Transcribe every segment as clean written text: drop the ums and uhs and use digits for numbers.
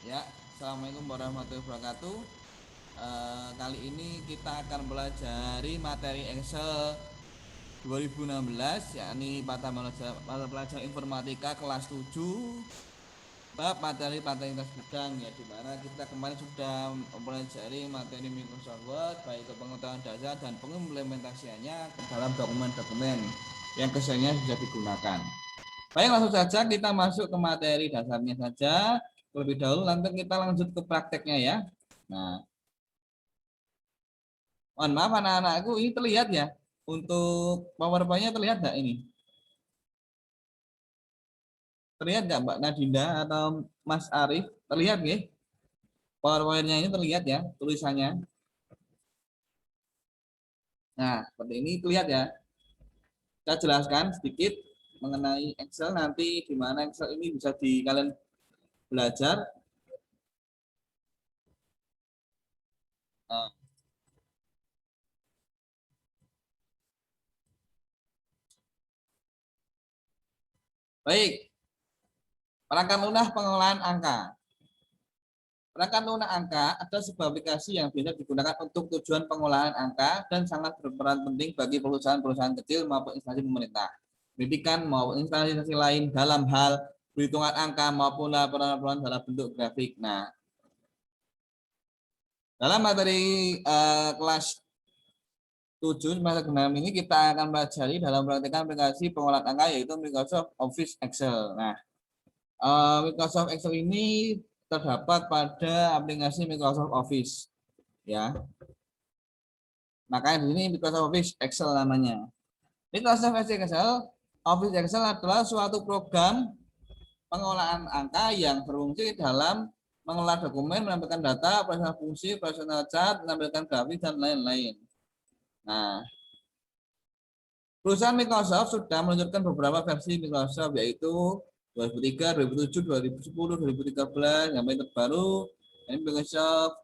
Ya, assalamualaikum warahmatullahi wabarakatuh. Kali ini kita akan belajar materi Excel 2016, yakni mata pelajaran informatika kelas 7, bab materi integritas bidang, ya, dimana kita kemarin sudah mempelajari materi Microsoft Word, baik itu pengetahuan dasar dan pengimplementasiannya ke dalam dokumen-dokumen yang keseluruhannya bisa digunakan. Baik, langsung saja kita masuk ke materi dasarnya saja. Terlebih dahulu nanti kita lanjut ke prakteknya ya. Nah, mohon maaf anak-anakku, ini terlihat ya? Untuk PowerPoint-nya terlihat nggak ini? Terlihat nggak Mbak Nadinda atau Mas Arief? Terlihat nggih? PowerPoint-nya ini terlihat ya tulisannya. Nah, seperti ini terlihat ya. Saya jelaskan sedikit mengenai Excel, nanti di mana Excel ini bisa kalian belajar. Nah, baik, perangkat lunak pengolahan angka. Perangkat lunak angka adalah sebuah aplikasi yang biasa digunakan untuk tujuan pengolahan angka dan sangat berperan penting bagi perusahaan-perusahaan kecil maupun instansi pemerintah, pendidikan maupun instansi lain dalam hal perhitungan angka maupun laporan-laporan dalam bentuk grafik. Nah, dalam materi kelas 7 semester 6 ini kita akan pelajari dalam praktekan aplikasi pengolahan angka yaitu Microsoft Office Excel. Nah, Microsoft Excel ini terdapat pada aplikasi Microsoft Office, ya. Makanya di sini Microsoft Office Excel namanya. Microsoft Office Excel adalah suatu program pengolahan angka yang berfungsi dalam mengolah dokumen, menampilkan data, operasional fungsi, operasional chart, menampilkan grafik dan lain-lain. Nah, perusahaan Microsoft sudah meluncurkan beberapa versi Microsoft, yaitu 2003, 2007, 2010, 2013, sampai terbaru ini Microsoft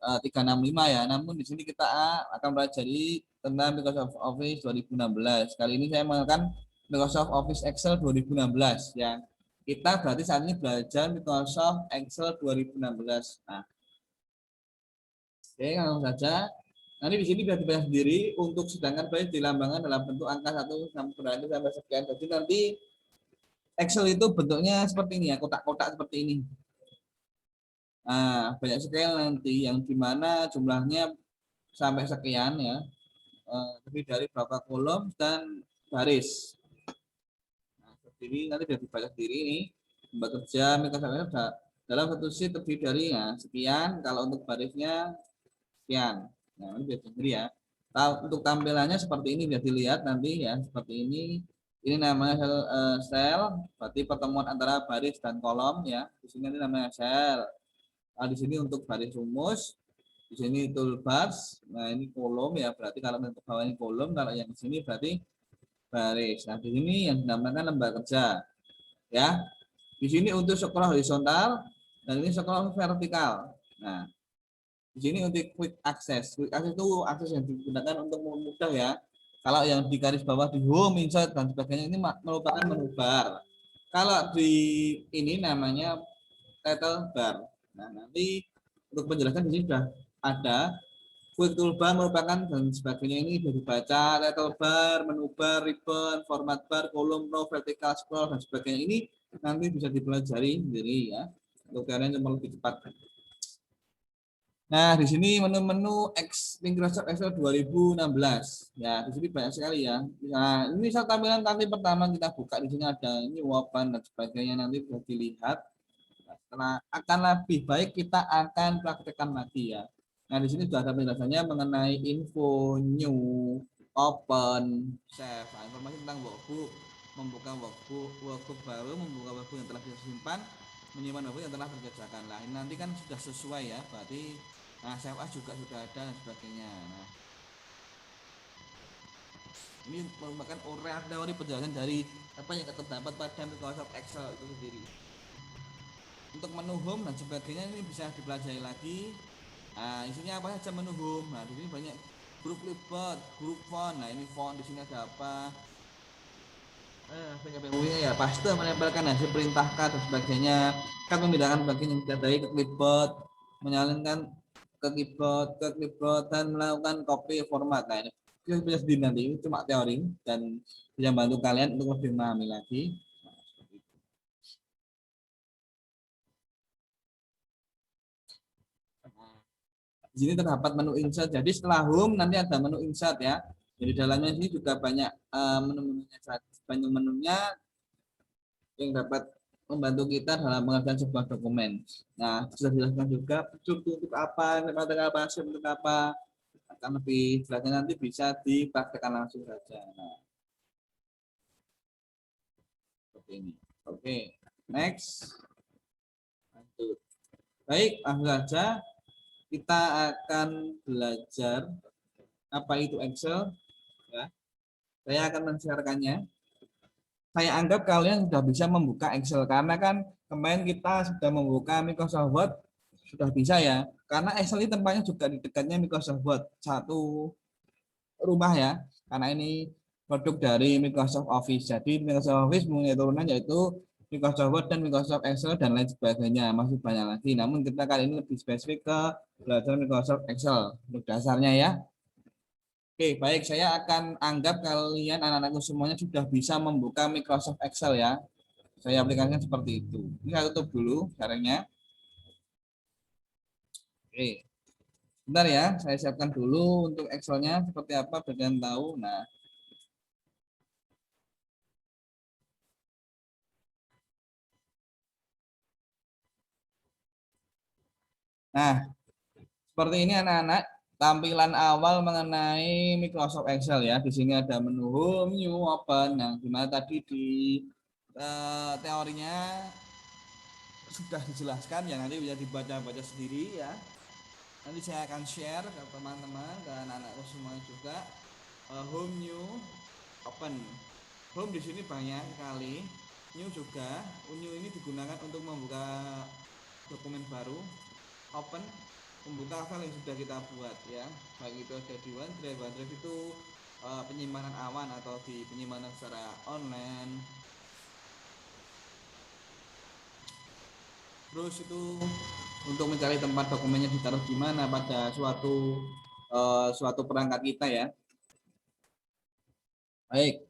365 ya. Namun di sini kita akan pelajari tentang Microsoft Office 2016. Kali ini saya menggunakan Microsoft Office Excel 2016 ya. Kita berarti saat ini belajar Microsoft Excel 2016. Nah, oke, langsung saja. Nanti di sini bisa dibaca sendiri untuk sedangkan baik dilambangkan dalam bentuk angka 1 sampai sekian. Jadi nanti Excel itu bentuknya seperti ini ya, kotak-kotak seperti ini. Nah, banyak sekali nanti yang dimana jumlahnya sampai sekian ya, terdiri dari berapa kolom dan baris. Nah, seperti ini nanti sudah dibaca sendiri ini. Membuat kerja Microsoft dalam satu sheet terdiri dari ya, sekian, kalau untuk barisnya sekian. Nah, ini biar sendiri ya. Untuk tampilannya seperti ini biar dilihat nanti ya, seperti ini. Ini namanya sel, berarti pertemuan antara baris dan kolom ya. Di sini ini namanya sel. Nah, di sini untuk baris rumus, di sini toolbars. Nah, ini kolom ya, berarti kalau untuk bawah ini kolom, kalau yang di sini berarti baris. Nah, di sini yang dinamakan lembar kerja ya. Di sini untuk scroll horizontal dan ini scroll vertikal. Nah, di sini untuk quick access. Quick access itu akses yang digunakan untuk mudah ya. Kalau yang di garis bawah di home, insert dan sebagainya ini merupakan menu bar. Kalau di ini namanya title bar. Nah, nanti untuk penjelasan di sini sudah ada. Quick toolbar merupakan dan sebagainya ini sudah dibaca. Title bar, menu bar, ribbon, format bar, kolom, row, vertical scroll dan sebagainya ini nanti bisa dipelajari sendiri ya. Untuk kalian cuma lebih cepat. Nah, di sini menu-menu Microsoft Excel 2016. Ya, di sini banyak sekali ya. Nah, ini misal tampilan nanti pertama kita buka di sini ada ini jawaban dan sebagainya nanti bisa dilihat. Nah, akan lebih baik kita akan praktekkan lagi ya. Nah, di sini sudah ada penjelasannya mengenai info, new, open, save. Nah, informasi tentang workbook, membuka workbook baru, membuka workbook yang telah disimpan, menyimpan workbook yang telah dikerjakan. Nah, ini nanti kan sudah sesuai ya, berarti nah save as juga sudah ada dan sebagainya. Nah, ini merupakan teori penjelasan dari apa yang terdapat pada Microsoft Excel itu sendiri. Untuk menu home dan sebagainya ini bisa dipelajari lagi. Nah, isinya apa saja menu home. Nah, di sini banyak grup clipboard, grup font. Nah, ini font di sini ada apa? Ya, paste menempelkan hasil perintah dan sebagainya. Kan memindahkan bagian yang tidak dari ke clipboard, menyalurkan ke clipboard dan melakukan copy format. Nah, ini kita bisa sendiri nanti, ini cuma teori dan bisa bantu kalian untuk lebih memahami lagi. Di sini terdapat menu insert. Jadi setelah home nanti ada menu insert ya. Jadi dalamnya ini juga banyak menu-menunya, banyak menunya yang dapat membantu kita dalam mengerjakan sebuah dokumen. Nah, sudah dijelaskan juga untuk apa, untuk apa, akan lebih jelasnya nanti bisa dipraktekkan langsung saja. Nah, seperti ini. Oke, next. Lanjut. Baik, langsung saja kita akan belajar apa itu Excel. Ya. Saya akan men-share-kannya. Saya anggap kalian sudah bisa membuka Excel karena kan kemarin kita sudah membuka Microsoft Word sudah bisa ya. Karena Excel ini tempatnya juga di dekatnya Microsoft Word, satu rumah ya. Karena ini produk dari Microsoft Office. Jadi Microsoft Office punya turunan yaitu Microsoft Word dan Microsoft Excel dan lain sebagainya. Masih banyak lagi. Namun kita kali ini lebih spesifik ke belajar Microsoft Excel untuk dasarnya ya. Oke, baik. Saya akan anggap kalian anak-anakku semuanya sudah bisa membuka Microsoft Excel ya. Saya aplikasikan seperti itu. Ini saya tutup dulu caranya. Oke, bentar ya. Saya siapkan dulu untuk Excelnya seperti apa biar kalian tahu. Nah, seperti ini anak-anak. Tampilan awal mengenai Microsoft Excel ya. Di sini ada menu Home, New, Open. Nah, gimana tadi di teorinya sudah dijelaskan ya, nanti bisa dibaca-baca sendiri ya. Nanti saya akan share ke teman-teman dan anak-anakku semuanya juga. Home, New, Open. Home di sini banyak sekali. New juga. New ini digunakan untuk membuka dokumen baru. Open membuka file yang sudah kita buat ya. Baik itu ada di OneDrive. OneDrive itu penyimpanan awan atau di penyimpanan secara online. Terus itu untuk mencari tempat dokumennya ditaruh di mana pada suatu perangkat kita ya. Baik,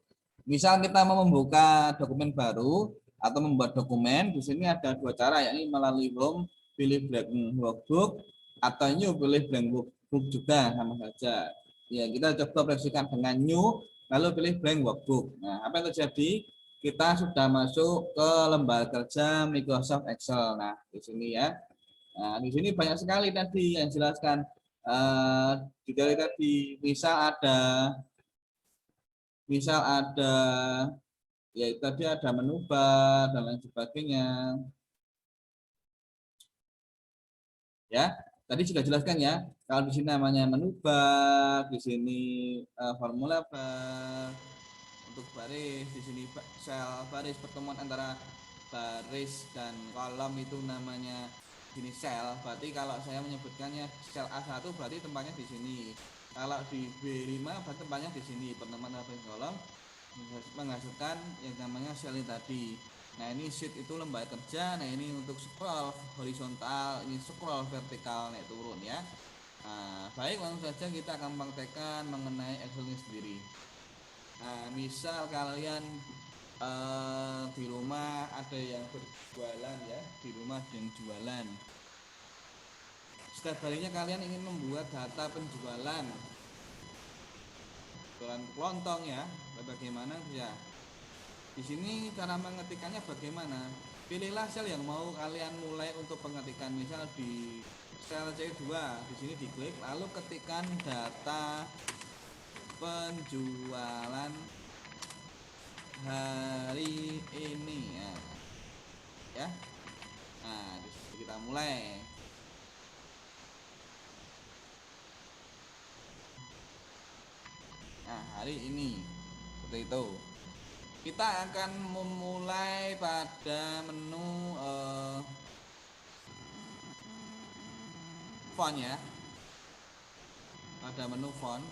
misal kita mau membuka dokumen baru atau membuat dokumen, di sini ada dua cara, yakni melalui Home, pilih blank workbook, atau New, pilih blank workbook juga sama saja. Ya, kita coba operasikan dengan New, lalu pilih blank workbook. Nah, apa yang terjadi? Kita sudah masuk ke lembar kerja Microsoft Excel. Nah, di sini ya. Nah, di sini banyak sekali tadi yang jelaskan. Dari tadi, misal ada ya tadi ada menu bar dan lain sebagainya ya, tadi sudah jelaskan ya. Kalau di sini namanya menu bar, di sini formula bar untuk baris, di sini sel baris, pertemuan antara baris dan kolom itu namanya ini sel. Berarti kalau saya menyebutkannya sel A1 berarti tempatnya di sini. Kalau di B5 berarti tempatnya di sini, pertemuan baris kolom menghasilkan yang namanya sel ini tadi. Nah, ini sheet itu lembar kerja. Nah, ini untuk scroll horizontal, ini scroll vertikal naik turun ya. Nah, baik, langsung saja kita akan praktekkan mengenai Excel ini sendiri. Nah, misal kalian di rumah ada yang berjualan ya, di rumah ada yang jualan. Setiap harinya kalian ingin membuat data penjualan kelontong ya, bagaimana ya? Di sini cara mengetikkannya bagaimana? Pilihlah sel yang mau kalian mulai untuk pengetikan. Misal di sel C2, di sini diklik, lalu ketikkan data penjualan hari ini ya. Nah, di sini kita mulai. Nah, hari ini seperti itu. Kita akan memulai pada menu font ya. Pada menu font.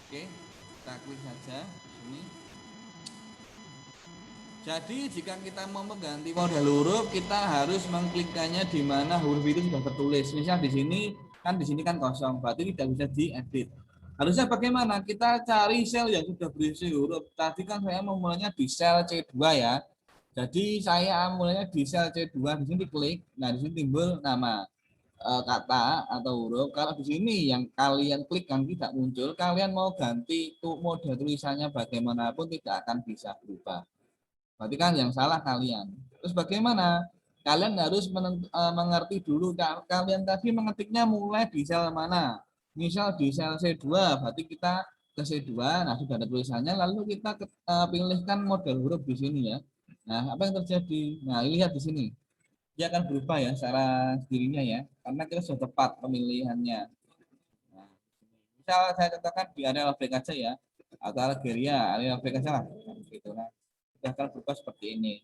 Oke, kita klik saja sini. Jadi jika kita mau mengganti model huruf, kita harus mengklikkannya di mana huruf itu sudah tertulis. Misal di sini kan kosong, berarti tidak bisa diedit. Harusnya bagaimana? Kita cari sel yang sudah berisi huruf. Tadi kan saya memulainya di sel C2 ya. Jadi saya mulainya di sel C2, di sini klik. Nah, di sini timbul nama kata atau huruf. Kalau di sini yang kalian klik kan tidak muncul, kalian mau ganti model tulisannya bagaimanapun tidak akan bisa berubah. Berarti kan yang salah kalian. Terus bagaimana? Kalian harus mengerti dulu kalian tadi mengetiknya mulai di sel mana. Misal di sel C2, berarti kita ke C2, nah sudah ada tulisannya, lalu kita pilihkan model huruf di sini ya. Nah, apa yang terjadi? Nah, lihat di sini. Dia akan berubah ya secara sendirinya ya, karena kita sudah tepat pemilihannya. Nah, misal saya contohkan di area break aja ya, atau area break aja lah. Gitu, nah, sudah akan berubah seperti ini.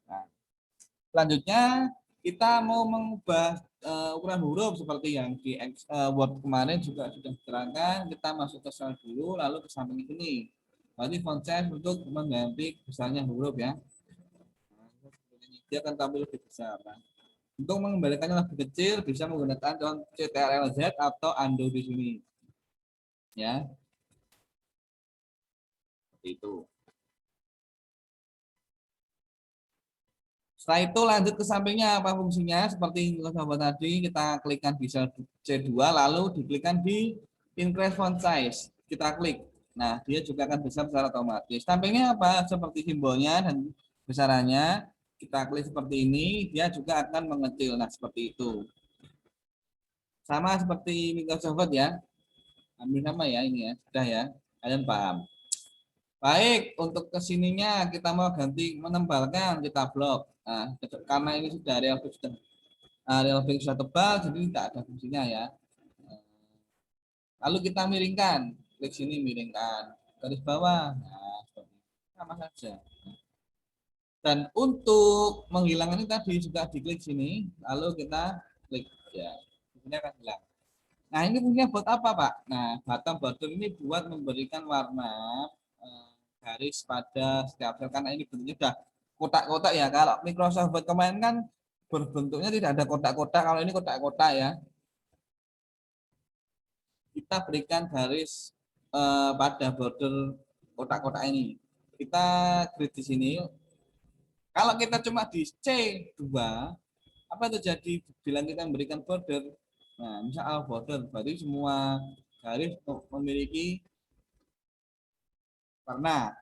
Nah, selanjutnya kita mau mengubah ukuran huruf seperti yang di Word kemarin juga sudah diterangkan. Kita masuk ke sel dulu, lalu ke samping sini. Berarti font size untuk mengganti besarnya huruf ya. Dia akan tampil lebih besar. Nah, untuk mengembalikannya lebih kecil bisa menggunakan Ctrl Z atau undo di sini. Ya. Seperti itu. Setelah itu lanjut ke sampingnya apa fungsinya seperti sahabat tadi kita klikkan di sel C2 lalu diklikkan di increase font size. Kita klik. Nah, dia juga akan besar secara otomatis. Sampingnya apa? Seperti simbolnya dan besarannya. Kita klik seperti ini, dia juga akan mengecil. Nah, seperti itu. Sama seperti Microsoft Word ya. Ambil sama ya ini ya. Sudah ya. Kalian paham. Baik, untuk kesininya kita mau ganti menembalkan, kita blok. Nah, karena ini sudah real sudah tebal, jadi tidak ada fungsinya ya. Lalu kita miringkan, klik sini miringkan, garis bawah. Nah, sama saja. Dan untuk menghilangkan ini tadi juga diklik sini, lalu kita klik ya, ini akan hilang. Nah, ini fungsinya buat apa, Pak? Nah, bottom border ini buat memberikan warna garis pada setiap sel karena ini bentuknya sudah kotak-kotak ya. Kalau Microsoft Word kemarin kan berbentuknya tidak ada kotak-kotak, kalau ini kotak-kotak ya. Kita berikan garis pada border kotak-kotak ini. Kita klik di sini. Kalau kita cuma di C2, apa terjadi bila kita memberikan border? Nah, misal border, berarti semua garis memiliki warna.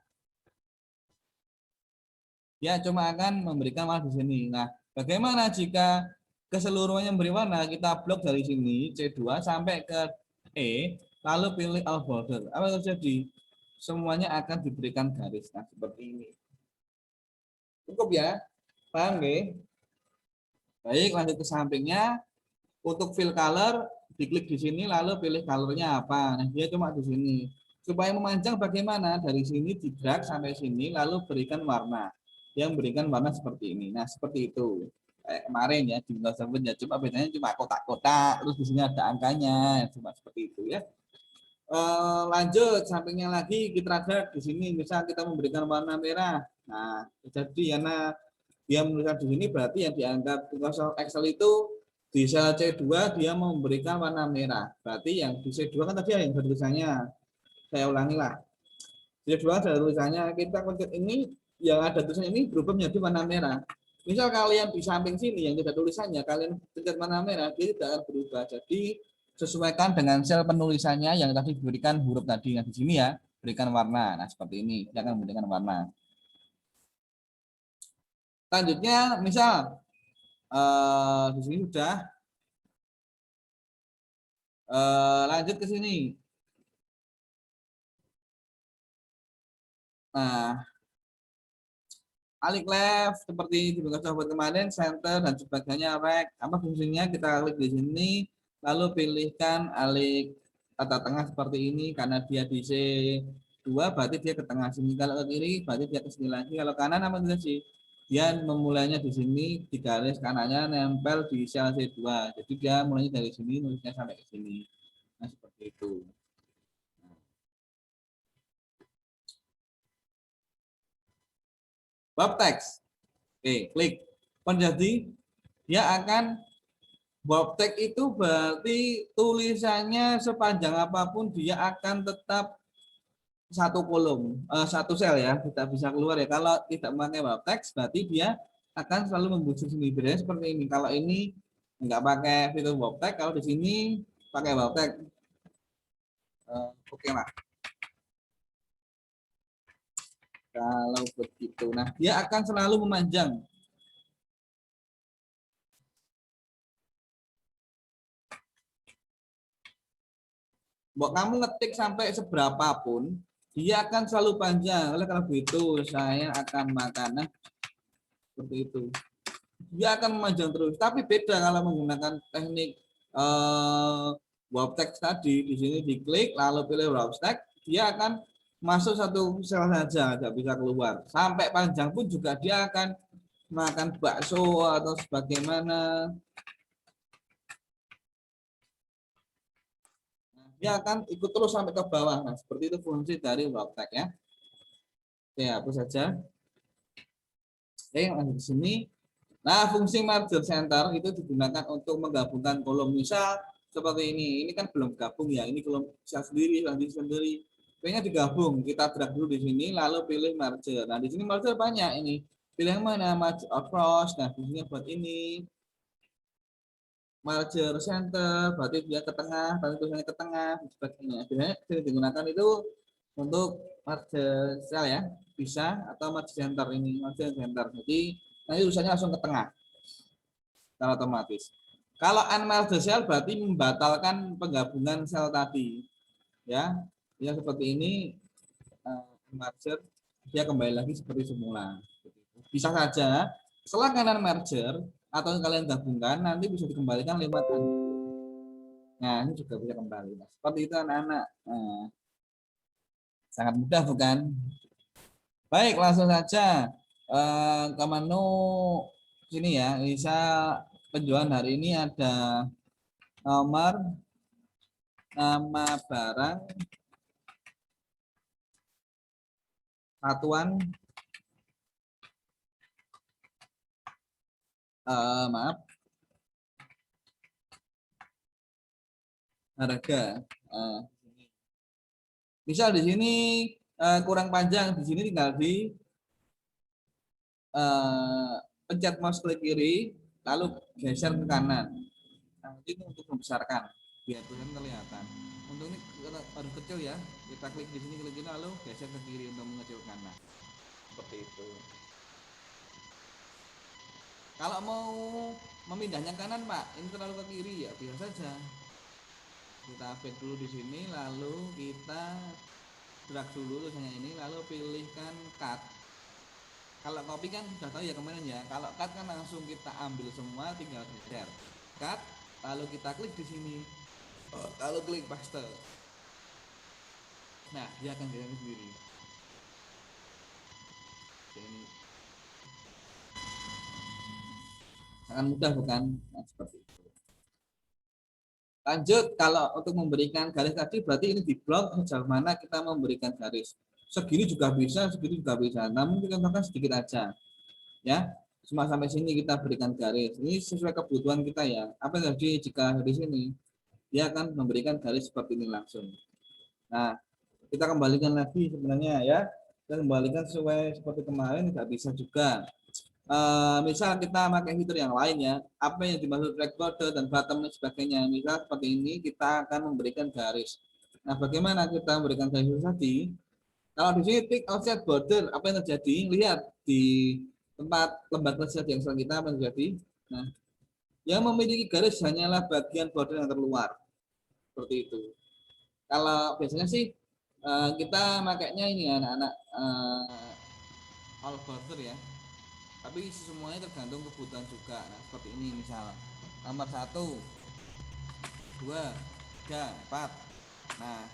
Dia cuma akan memberikan warna di sini. Nah, bagaimana jika keseluruhannya memberi warna? Kita blok dari sini C2 sampai ke E, lalu pilih all border. Apa yang terjadi? Semuanya akan diberikan garis. Nah, seperti ini. Cukup ya? Paham nggih? Baik, lanjut ke sampingnya. Untuk fill color, diklik di sini lalu pilih colornya apa. Nah, dia cuma di sini. Supaya memanjang bagaimana? Dari sini di drag sampai sini lalu berikan warna. Yang berikan warna seperti ini. Nah, seperti itu. Kayak kemarin ya di Windows 7 ya, cuma bedanya cuma kotak-kotak, terus di sini ada angkanya, cuma seperti itu ya. Lanjut sampingnya lagi kita drag di sini, misal kita memberikan warna merah. Nah, jadi karena dia menuliskan di sini berarti yang dianggap Microsoft Excel itu di sel C2 dia memberikan warna merah. Berarti yang di C2 kan tadi yang tulisannya. Saya ulangi lah. C2 ada tulisannya, kita pencet ini yang ada tulisan ini berubah menjadi warna merah. Misal kalian di samping sini yang tidak tulisannya, kalian pencet warna merah, dia tidak akan berubah. Jadi sesuaikan dengan sel penulisannya yang tadi diberikan huruf tadi. Nah, di sini ya, berikan warna. Nah, seperti ini, dia akan memberikan warna. Selanjutnya, misal di sini sudah lanjut ke sini. Nah, alik left seperti di Microsoft kemarin, center dan sebagainya, right. Apa fungsinya? Kita klik di sini, lalu pilihkan alik tata tengah seperti ini karena dia di C2 berarti dia ke tengah sini. Kalau ke kiri berarti dia ke sini lagi. Kalau kanan apa sih? Dia memulainya di sini, di garis kanannya nempel di sel C2. Jadi dia mulainya dari sini, nulisnya sampai ke sini. Nah, seperti itu. bab teks. Oke, klik. Jadi dia akan bab teks itu berarti tulisannya sepanjang apapun dia akan tetap satu kolom, satu sel ya, tidak bisa keluar ya. Kalau tidak memakai bab teks berarti dia akan selalu membujuk sendiri. Bedanya seperti ini. Kalau ini nggak pakai fitur bab teks, kalau di sini pakai bab teks. Oke lah. Kalau begitu, nah dia akan selalu memanjang. Mau kamu ngetik sampai seberapapun, dia akan selalu panjang. Oleh karena itu, saya akan makanan seperti itu. Dia akan memanjang terus. Tapi beda kalau menggunakan teknik wrap text tadi. Di sini diklik, lalu pilih wrap text, dia akan masuk satu sel saja, tidak bisa keluar. Sampai panjang pun juga dia akan makan bakso atau sebagaimana. Dia akan ikut terus sampai ke bawah. Nah, seperti itu fungsi dari wrap text ya. Oke, hapus saja. Oke, lanjut di sini. Nah, fungsi merger center itu digunakan untuk menggabungkan kolom. Misal seperti ini. Ini kan belum gabung ya. Ini kolom sel sendiri, sendiri. Pengennya digabung. Kita drag dulu di sini, lalu pilih merger. Nah, di sini merger banyak ini. Pilih yang mana? Merge across. Nah, fungsinya buat ini. Merger center, berarti dia ke tengah, berarti tulisannya ke tengah, sebagainya. Biasanya digunakan itu untuk merger sel ya, bisa atau merge center ini, merge center. Jadi nanti tulisannya langsung ke tengah, secara otomatis. Kalau unmerged cell berarti membatalkan penggabungan sel tadi, ya. Ya seperti ini, merger dia kembali lagi seperti semula. Bisa saja setelah kalian merger atau kalian gabungkan nanti bisa dikembalikan lewat nah ini juga bisa kembali. Nah, seperti itu anak-anak. Nah, sangat mudah bukan? Baik, langsung saja ke menu sini ya. Bisa penjualan hari ini ada nomor, nama barang, satuan, maaf, harga. Misal di sini kurang panjang, di sini tinggal di pencet mouse klik kiri, lalu geser ke kanan. Nah, ini untuk membesarkan biar tulisan kelihatan. Untuk ini harus kecil ya. Kita klik di sini klik ini lalu geser ke kiri untuk mengecilkan. Nah, seperti itu. Kalau mau memindahnya kanan Pak, ini terlalu ke kiri ya biasa saja. Kita update dulu di sini, lalu kita drag dulu tulisannya ini, lalu pilihkan cut. Kalau copy kan sudah tahu ya kemarin ya. Kalau cut kan langsung kita ambil semua, tinggal geser. Cut, lalu kita klik di sini. Lalu klik paste. Nah, dia akan jalan sendiri. Ini sangat mudah bukan? Nah, seperti itu. Lanjut, kalau untuk memberikan garis tadi berarti ini di blok sejauh mana kita memberikan garis. Segini juga bisa, segini juga bisa. Namun kita tambahkan sedikit aja. Ya, cuma sampai sini kita berikan garis. Ini sesuai kebutuhan kita ya. Apa yang terjadi jika di sini? Dia akan memberikan garis seperti ini langsung. Nah, kita kembalikan lagi sebenarnya ya. Kita kembalikan sesuai seperti kemarin, tidak bisa juga. Misal kita pakai fitur yang lain ya, apa yang dimaksud track border dan bottom dan sebagainya. Misal seperti ini kita akan memberikan garis. Nah, bagaimana kita memberikan garis tadi? Kalau di sini tick offset border, apa yang terjadi? Lihat di tempat lembar kerja yang selanjutnya kita apa yang terjadi? Nah, yang memiliki garis hanyalah bagian border yang terluar. Seperti itu. Kalau biasanya sih kita makainya ini anak-anak all border ya. Tapi semuanya tergantung kebutuhan juga. Nah, seperti ini misal nomor 1, 2, 3, 4. Nah,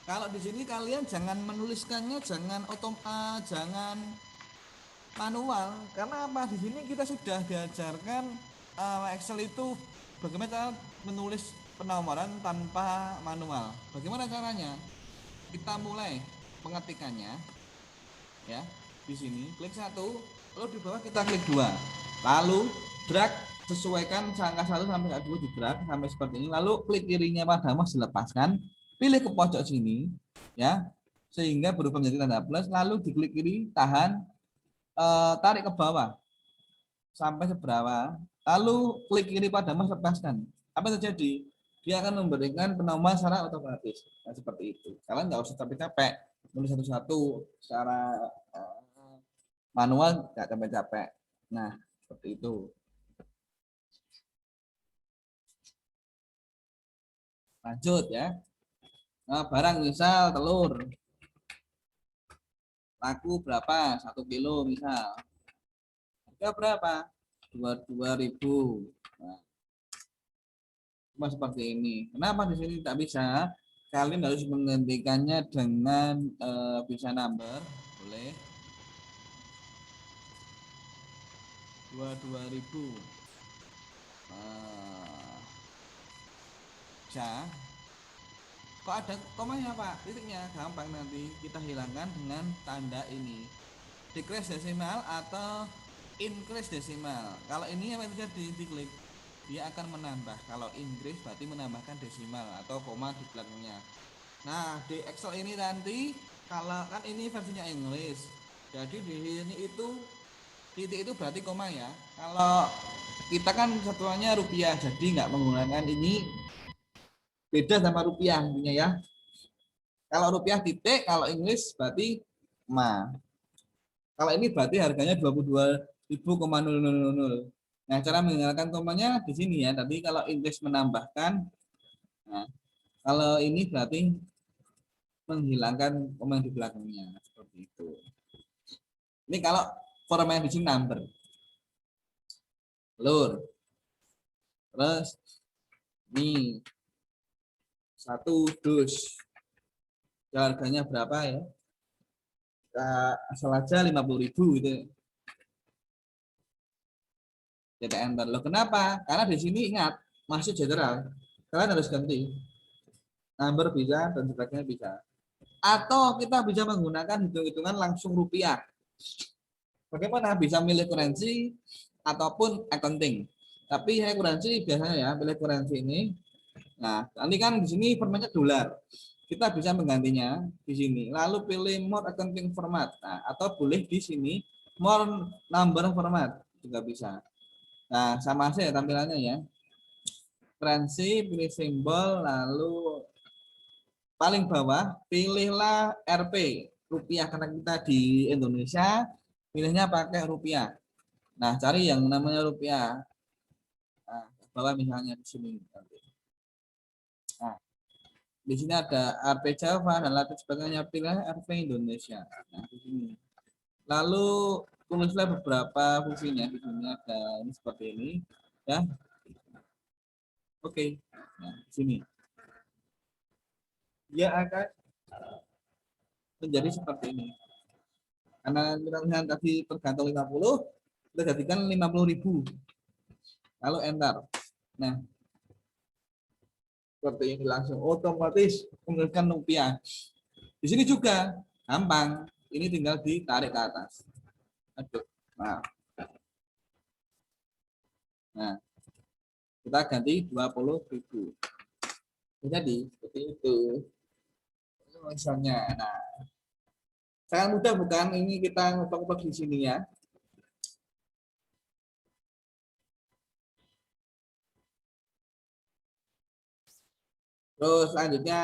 kalau di sini kalian jangan menuliskannya jangan manual karena apa? Di sini kita sudah diajarkan Excel itu bagaimana cara menulis penomoran tanpa manual. Bagaimana caranya? Kita mulai pengetikannya ya. di sini, klik 1, lalu di bawah kita klik 2. Lalu drag, sesuaikan angka 1 sampai angka 2 di drag sampai seperti ini. Lalu klik kirinya pada mouse dilepaskan, pilih ke pojok sini ya, sehingga berubah menjadi tanda plus, lalu diklik kiri, tahan, tarik ke bawah sampai seberapa, lalu klik kiri pada mouse lepaskan. Apa yang terjadi? Dia akan memberikan penombal secara otomatis. Nah, seperti itu. Kalian nggak usah capek-capek nulis satu-satu secara manual, nggak capek-capek. Nah, seperti itu. Lanjut ya. Nah, barang misal telur. Laku berapa? 1 kilo misal. Harga berapa? 22.000. Nah, cuma seperti ini. Kenapa di sini tak bisa? Kalian harus menggantikannya dengan bisa number, boleh 22.000. Bisa. Kok ada komanya Pak? Titiknya gampang, nanti kita hilangkan dengan tanda ini. Decrease desimal atau increase desimal. Kalau ini apa yang terjadi? Diklik, dia akan menambah. Kalau increase berarti menambahkan desimal atau koma di belakangnya. Nah, di Excel ini nanti kalau kan ini versinya English, jadi di sini itu titik itu berarti koma ya. Kalau kita kan satuannya rupiah, jadi nggak menggunakan ini, beda sama rupiah intinya ya. Kalau rupiah titik, kalau English berarti koma. Kalau ini berarti harganya 22.000,00. Nah, cara meninggalkan komanya di sini ya. Tadi kalau English menambahkan, nah, kalau ini berarti menghilangkan koma di belakangnya seperti itu. Ini kalau formatnya di sini number. Lur. Terus ini 1 dus. Harganya berapa ya? Asal aja 50.000 gitu. Kita enter. Loh kenapa? Karena di sini ingat masih general. Kalian harus ganti. Number bisa dan sebagainya bisa. Atau kita bisa menggunakan hitung-hitungan langsung rupiah. Bagaimana? Bisa milih currency ataupun accounting. Tapi saya currency biasanya ya, pilih currency ini. Nah, nanti kan di sini formatnya dolar. Kita bisa menggantinya di sini. Lalu pilih more accounting format. Nah, atau boleh di sini more number format juga bisa. Nah, sama saja tampilannya ya. Currency, pilih simbol, lalu paling bawah pilihlah RP, rupiah, karena kita di Indonesia, pilihnya pakai rupiah. Nah, cari yang namanya rupiah. Nah, bawah misalnya di sini. Nah, di sini ada RP Java dan lain sebagainya, pilih RP Indonesia. Nah, di sini. Lalu tulislah beberapa fungsinya. Di sini ada ini seperti ini, ya. Oke. Nah, di sini dia akan menjadi seperti ini. Karena kita tadi tergantung 50, kita jadikan 50.000. Lalu enter. Nah, seperti ini langsung otomatis menggunakan rupiah. Di sini juga gampang. Ini tinggal ditarik ke atas. Aduh. Nah, kita ganti 20.000. Jadi seperti itu. Misalnya, nah, sangat mudah bukan? Ini kita ngupak-ngupak di sini ya. Terus selanjutnya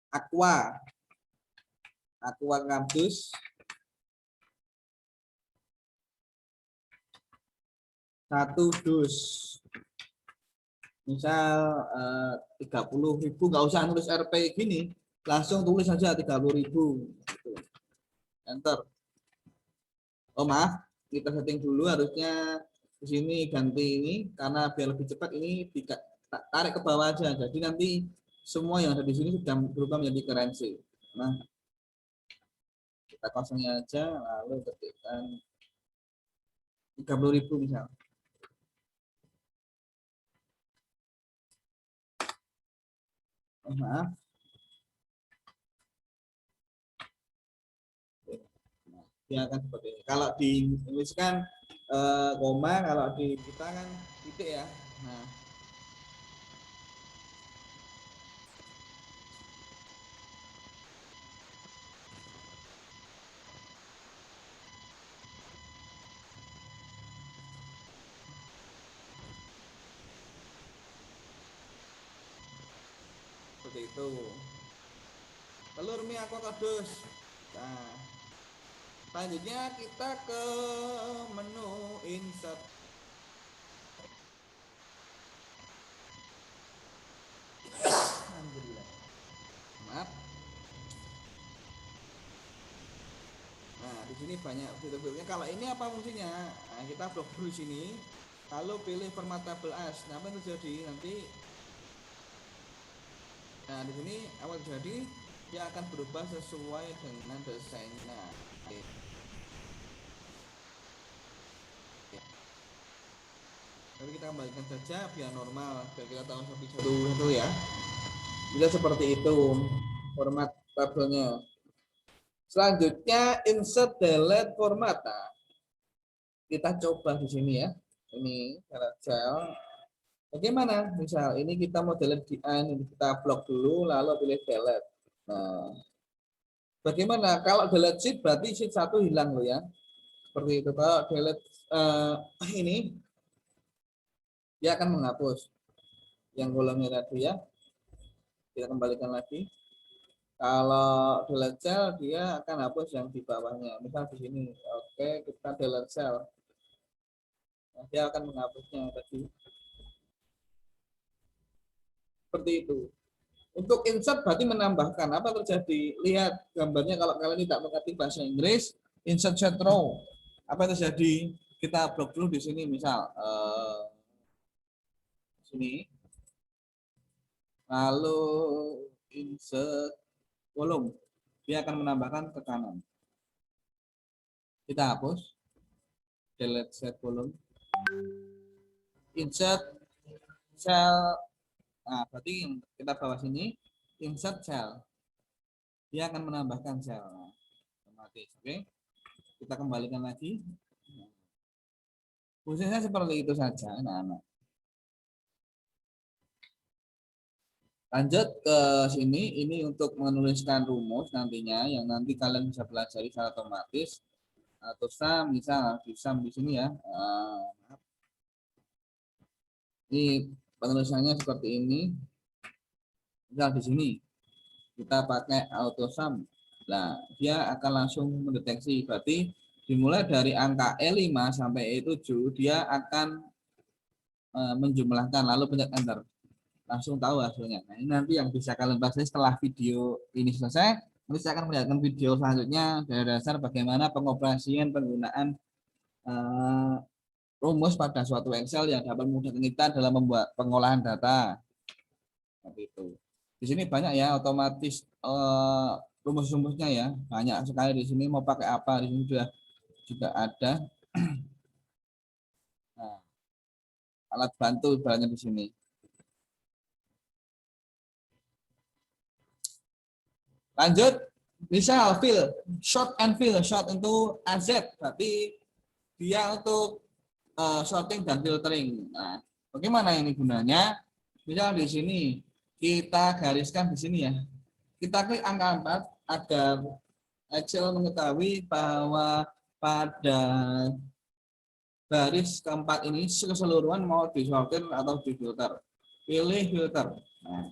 aqua kampus 1 dus. Misal 30.000, nggak usah nulis RP gini, langsung tulis saja 30.000. Enter. Oh maaf, kita setting dulu, harusnya di sini ganti ini, karena biar lebih cepat ini tarik ke bawah aja. Jadi nanti semua yang ada di sini sudah berubah menjadi currency. Nah, kita kosongnya aja, lalu ketikkan 30.000 misal. Oh, maaf. dia akan seperti ini. Kalau di Inggris kan koma, kalau di kita kan titik ya. Nah, seperti itu. Telur mie avokados. Nah, selanjutnya kita ke menu insert. Alhamdulillah. Maaf. Nah, di sini banyak fitur-fiturnya. Kalau ini apa fungsinya? Nah, kita blok dulu di sini. Lalu pilih formatable as. Nah, apa yang terjadi? Nanti nah di sini awal jadi dia akan berubah sesuai dengan desainnya. Oke. Tapi kita kembalikan saja biar normal, biar kita tahu sampai satu itu ya. Bisa seperti itu format tabelnya. Selanjutnya insert delete format. Nah, kita coba di sini ya. Ini cell. Bagaimana? Misal ini kita mau delete di A, ini kita blok dulu lalu pilih delete. Nah, bagaimana? Kalau delete sheet berarti sheet 1 hilang loh ya. Seperti itu. Kalau delete ini dia akan menghapus yang kolomnya tadi ya. Kita kembalikan lagi. Kalau delete cell dia akan hapus yang di bawahnya. Misal di sini. Oke, kita delete cell. Nah, dia akan menghapusnya tadi. Seperti itu. Untuk insert berarti menambahkan. Apa terjadi? Lihat gambarnya kalau kalian tidak mengerti bahasa Inggris, insert set row. Apa yang terjadi? Kita blok dulu di sini misal sini. Lalu insert kolom. Dia akan menambahkan ke kanan. Kita hapus. Delete set kolom. Insert cell. Nah, berarti yang kita bawa sini insert cell. Dia akan menambahkan sel. Nah, otomatis. Oke. Kita kembalikan lagi. Fungsinya seperti itu saja. Nah. Lanjut ke sini, ini untuk menuliskan rumus nantinya yang nanti kalian bisa pelajari secara otomatis atau misal di di sini ya. Ini penulisannya seperti ini. Misal di sini kita pakai auto sum. Nah, dia akan langsung mendeteksi berarti dimulai dari angka E5 sampai E7 dia akan menjumlahkan lalu pencet enter. Langsung tahu hasilnya. Nah, ini nanti yang bisa kalian bahas setelah video ini selesai. Nanti saya akan melihatkan video selanjutnya dari dasar bagaimana pengoperasian penggunaan rumus pada suatu Excel yang dapat memudahkan kita dalam membuat pengolahan data. Seperti itu. Di sini banyak ya otomatis rumus-rumusnya ya. Banyak sekali di sini mau pakai apa di sini juga ada. Nah, alat bantu ibaratnya di sini. Lanjut, misal fill, short and fill, short itu AZ, berarti dia untuk sorting dan filtering. Nah, bagaimana ini gunanya? Misal di sini kita gariskan di sini ya. Kita klik angka 4 agar Excel mengetahui bahwa pada baris keempat ini keseluruhan mau disortir atau difilter. Pilih filter. Nah,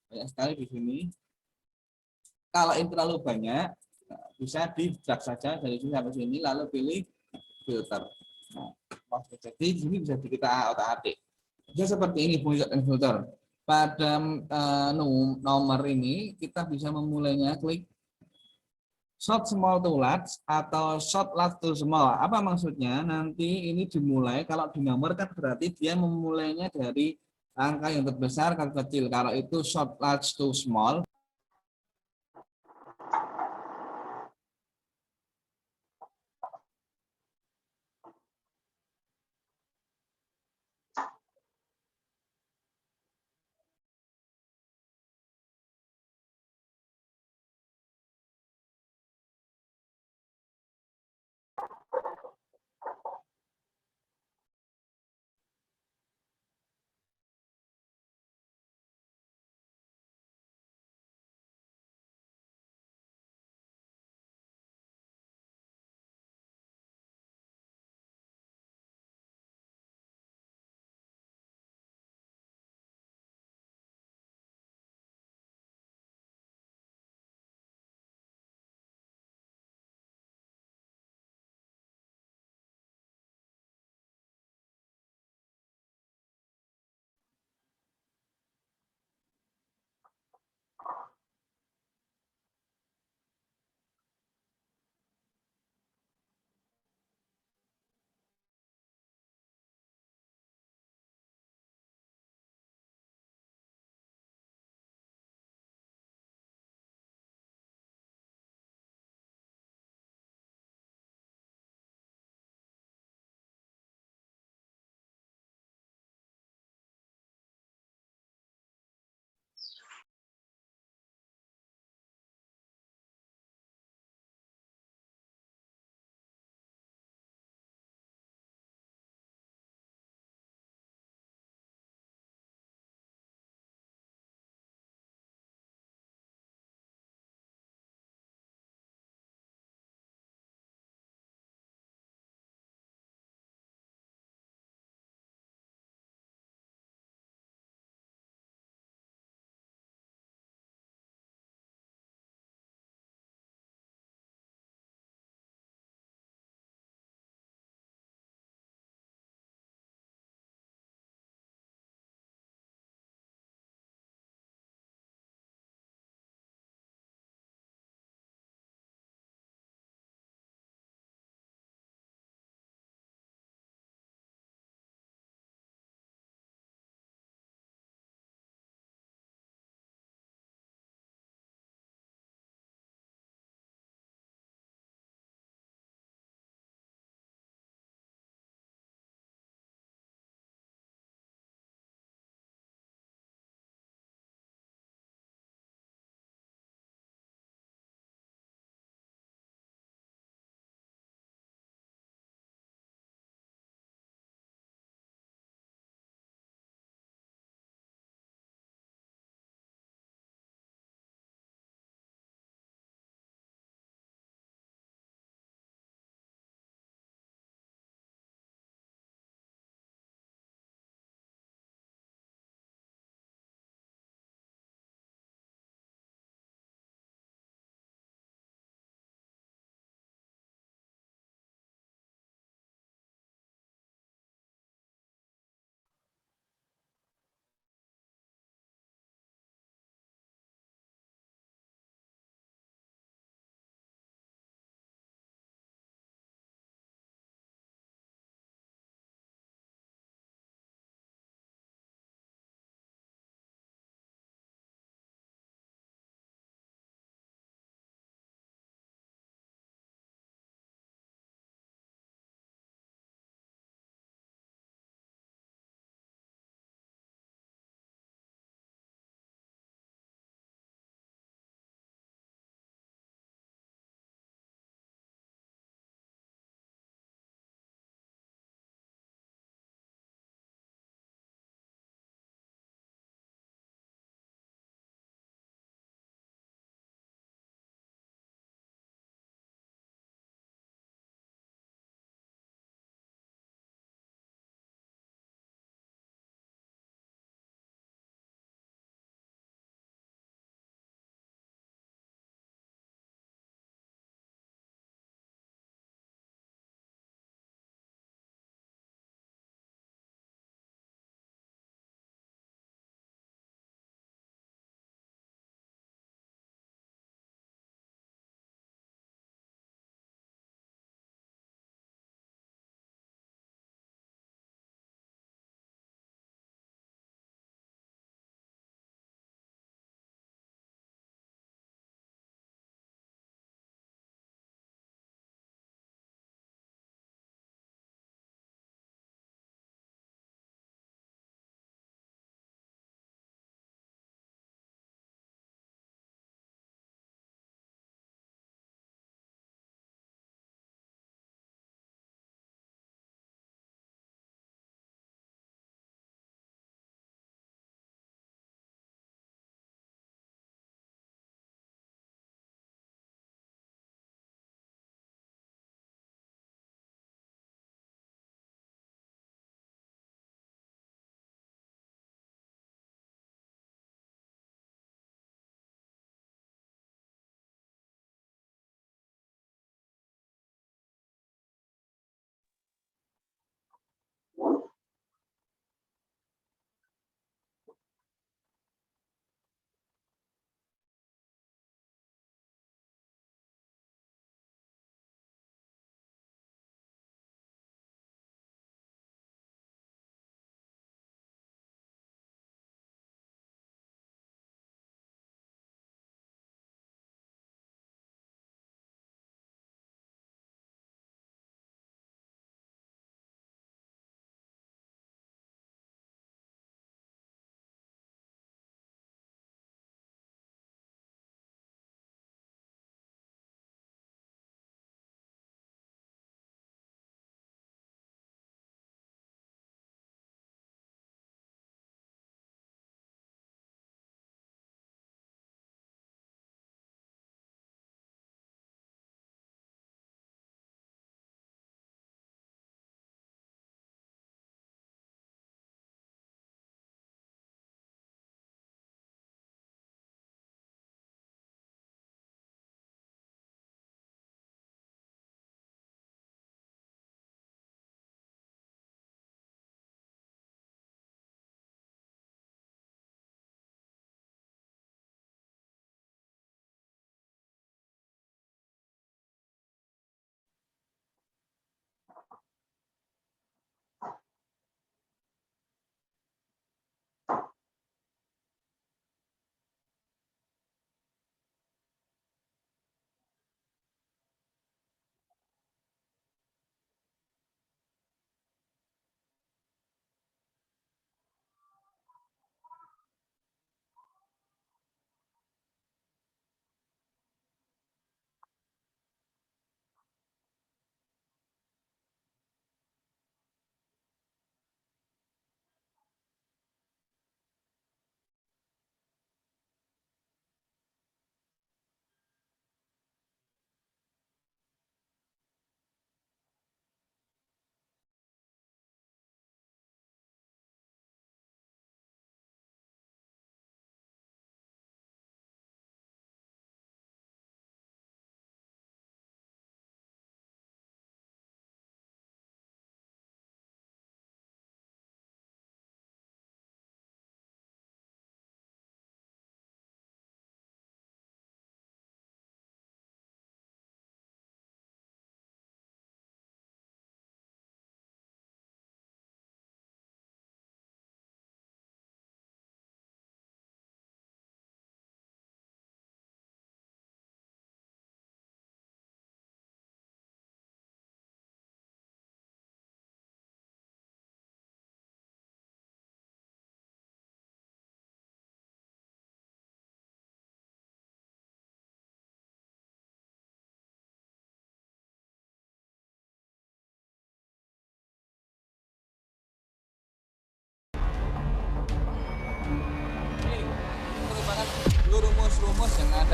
banyak sekali di sini. Kalau ini terlalu banyak, bisa di drag saja dari sini sampai sini, lalu pilih filter. Nah, jadi di sini bisa kita otak-atik. Bisa seperti ini fungsi filter. Pada nomor ini kita bisa memulainya klik short small to large atau short large to small. Apa maksudnya? Nanti ini dimulai kalau di nomor kan berarti dia memulainya dari angka yang terbesar ke kecil. Kalau itu short large to small,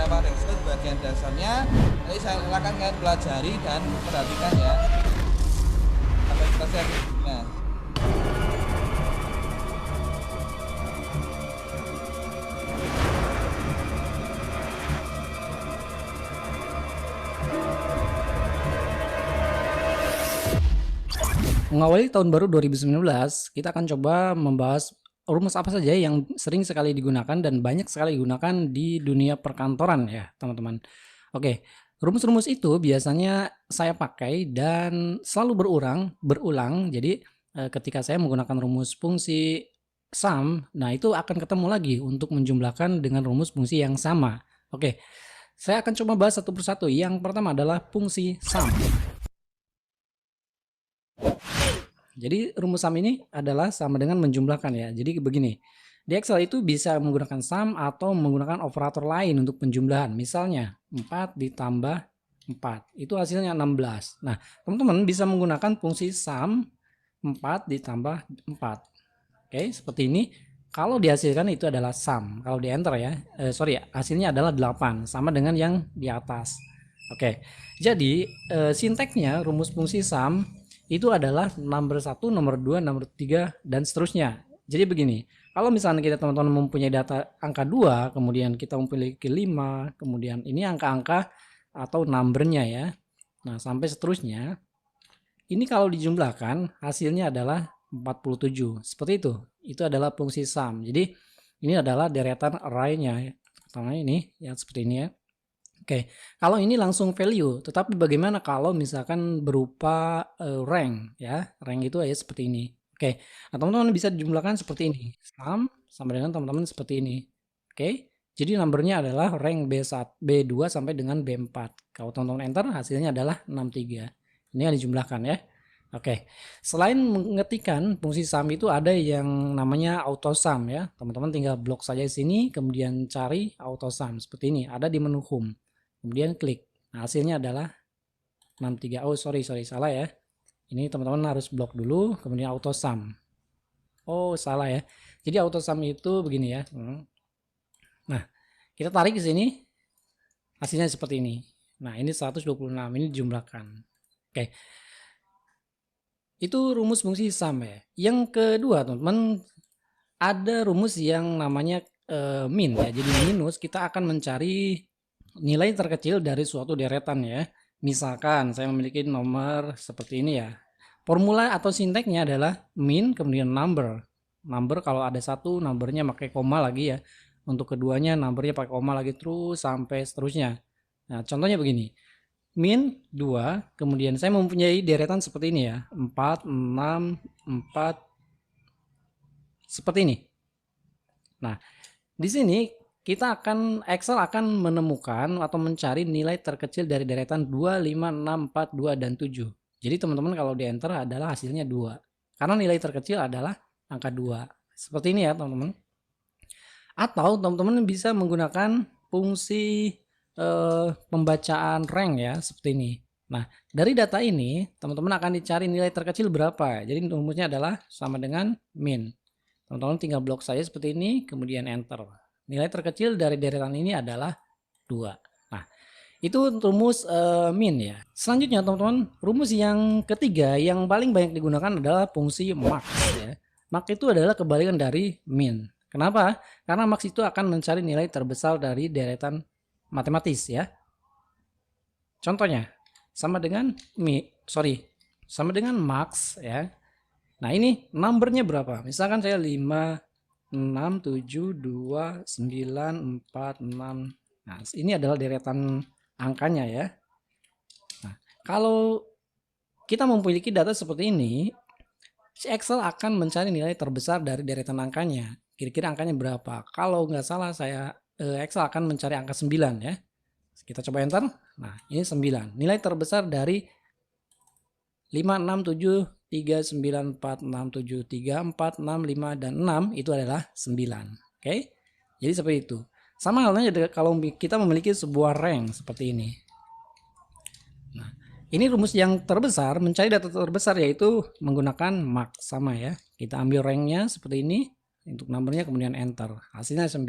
apa tersebut bagian dasarnya. Nanti saya akan kalian pelajari dan perhatikan ya sampai selesai videonya. Mengawali tahun baru 2019, kita akan coba membahas rumus apa saja yang sering sekali digunakan dan banyak sekali digunakan di dunia perkantoran ya, teman-teman. Oke, rumus-rumus itu biasanya saya pakai dan selalu berulang. Jadi ketika saya menggunakan rumus fungsi sum, nah itu akan ketemu lagi untuk menjumlahkan dengan rumus fungsi yang sama. Oke, saya akan coba bahas satu persatu. Yang pertama adalah fungsi sum. Jadi rumus sum ini adalah sama dengan menjumlahkan ya. Jadi begini, di Excel itu bisa menggunakan sum atau menggunakan operator lain untuk penjumlahan. Misalnya 4 ditambah 4, itu hasilnya 16. Nah, teman-teman bisa menggunakan fungsi sum 4 ditambah 4. Oke, seperti ini. Kalau dihasilkan itu adalah sum. Kalau di enter ya, hasilnya adalah 8, sama dengan yang di atas. Oke, jadi sinteksnya rumus fungsi sum itu adalah nomor 1, nomor 2, nomor 3, dan seterusnya. Jadi begini, kalau misalnya kita teman-teman mempunyai data angka 2, kemudian kita memiliki 5, kemudian ini angka-angka atau numbernya ya. Nah, sampai seterusnya. Ini kalau dijumlahkan hasilnya adalah 47. Seperti itu. Itu adalah fungsi sum. Jadi ini adalah deretan array-nya. Pertama ini yang seperti ini ya. Oke, kalau ini langsung value, tetapi bagaimana kalau misalkan berupa rank ya, rank itu ya seperti ini. Oke, nah teman-teman bisa dijumlahkan seperti ini, sum sama dengan teman-teman seperti ini. Oke, jadi numbernya adalah rank B1, B2 sampai dengan B4. Kalau teman-teman enter hasilnya adalah 63. Ini yang dijumlahkan ya. Oke, selain mengetikkan fungsi sum itu ada yang namanya auto sum ya. Teman-teman tinggal blok saja di sini, kemudian cari auto sum seperti ini, ada di menu home. Kemudian klik. Nah, hasilnya adalah 63. Oh, sorry, salah ya. Ini teman-teman harus blok dulu, kemudian auto sum. Oh, salah ya. Jadi auto sum itu begini ya. Nah, kita tarik ke sini. Hasilnya seperti ini. Nah, ini 126. Ini dijumlahkan. Oke. Itu rumus fungsi sum ya. Yang kedua, teman-teman, ada rumus yang namanya min ya. Jadi minus kita akan mencari nilai terkecil dari suatu deretan ya. Misalkan saya memiliki nomor seperti ini ya. Formula atau sinteksnya adalah min kemudian number. Number kalau ada satu, numbernya pakai koma lagi ya. Untuk keduanya numbernya pakai koma lagi terus sampai seterusnya. Nah, contohnya begini. Min 2, kemudian saya mempunyai deretan seperti ini ya. 4, 6, 4 seperti ini. Nah, di sini Excel akan menemukan atau mencari nilai terkecil dari deretan 2, 5, 6, 4, 2, dan 7. Jadi teman-teman kalau di enter adalah hasilnya 2. Karena nilai terkecil adalah angka 2. Seperti ini ya teman-teman. Atau teman-teman bisa menggunakan fungsi pembacaan rank ya, seperti ini. Nah, dari data ini teman-teman akan dicari nilai terkecil berapa. Jadi rumusnya adalah sama dengan min. Teman-teman tinggal blok saja seperti ini, kemudian enter. Nilai terkecil dari deretan ini adalah 2. Nah, itu rumus min ya. Selanjutnya teman-teman, rumus yang ketiga yang paling banyak digunakan adalah fungsi max ya. Max itu adalah kebalikan dari min. Kenapa? Karena max itu akan mencari nilai terbesar dari deretan matematis ya. Contohnya sama dengan sama dengan max ya. Nah, ini numbernya berapa? Misalkan saya 5 6, 7, 2, 9, 4, 6. Nah, ini adalah deretan angkanya ya. Nah, kalau kita memiliki data seperti ini, si Excel akan mencari nilai terbesar dari deretan angkanya. Kira-kira angkanya berapa? Kalau nggak salah Excel akan mencari angka 9 ya. Kita coba enter. Nah, ini 9. Nilai terbesar dari 5, 6, 7, 3, 9, 4, 6, 7, 3, 4, 6, 5, dan 6 itu adalah 9. Oke, jadi seperti itu. Sama halnya kalau kita memiliki sebuah rank seperti ini. Nah, ini rumus yang terbesar, mencari data terbesar yaitu menggunakan max. Sama ya, kita ambil ranknya seperti ini, untuk numbernya kemudian enter. Hasilnya 9.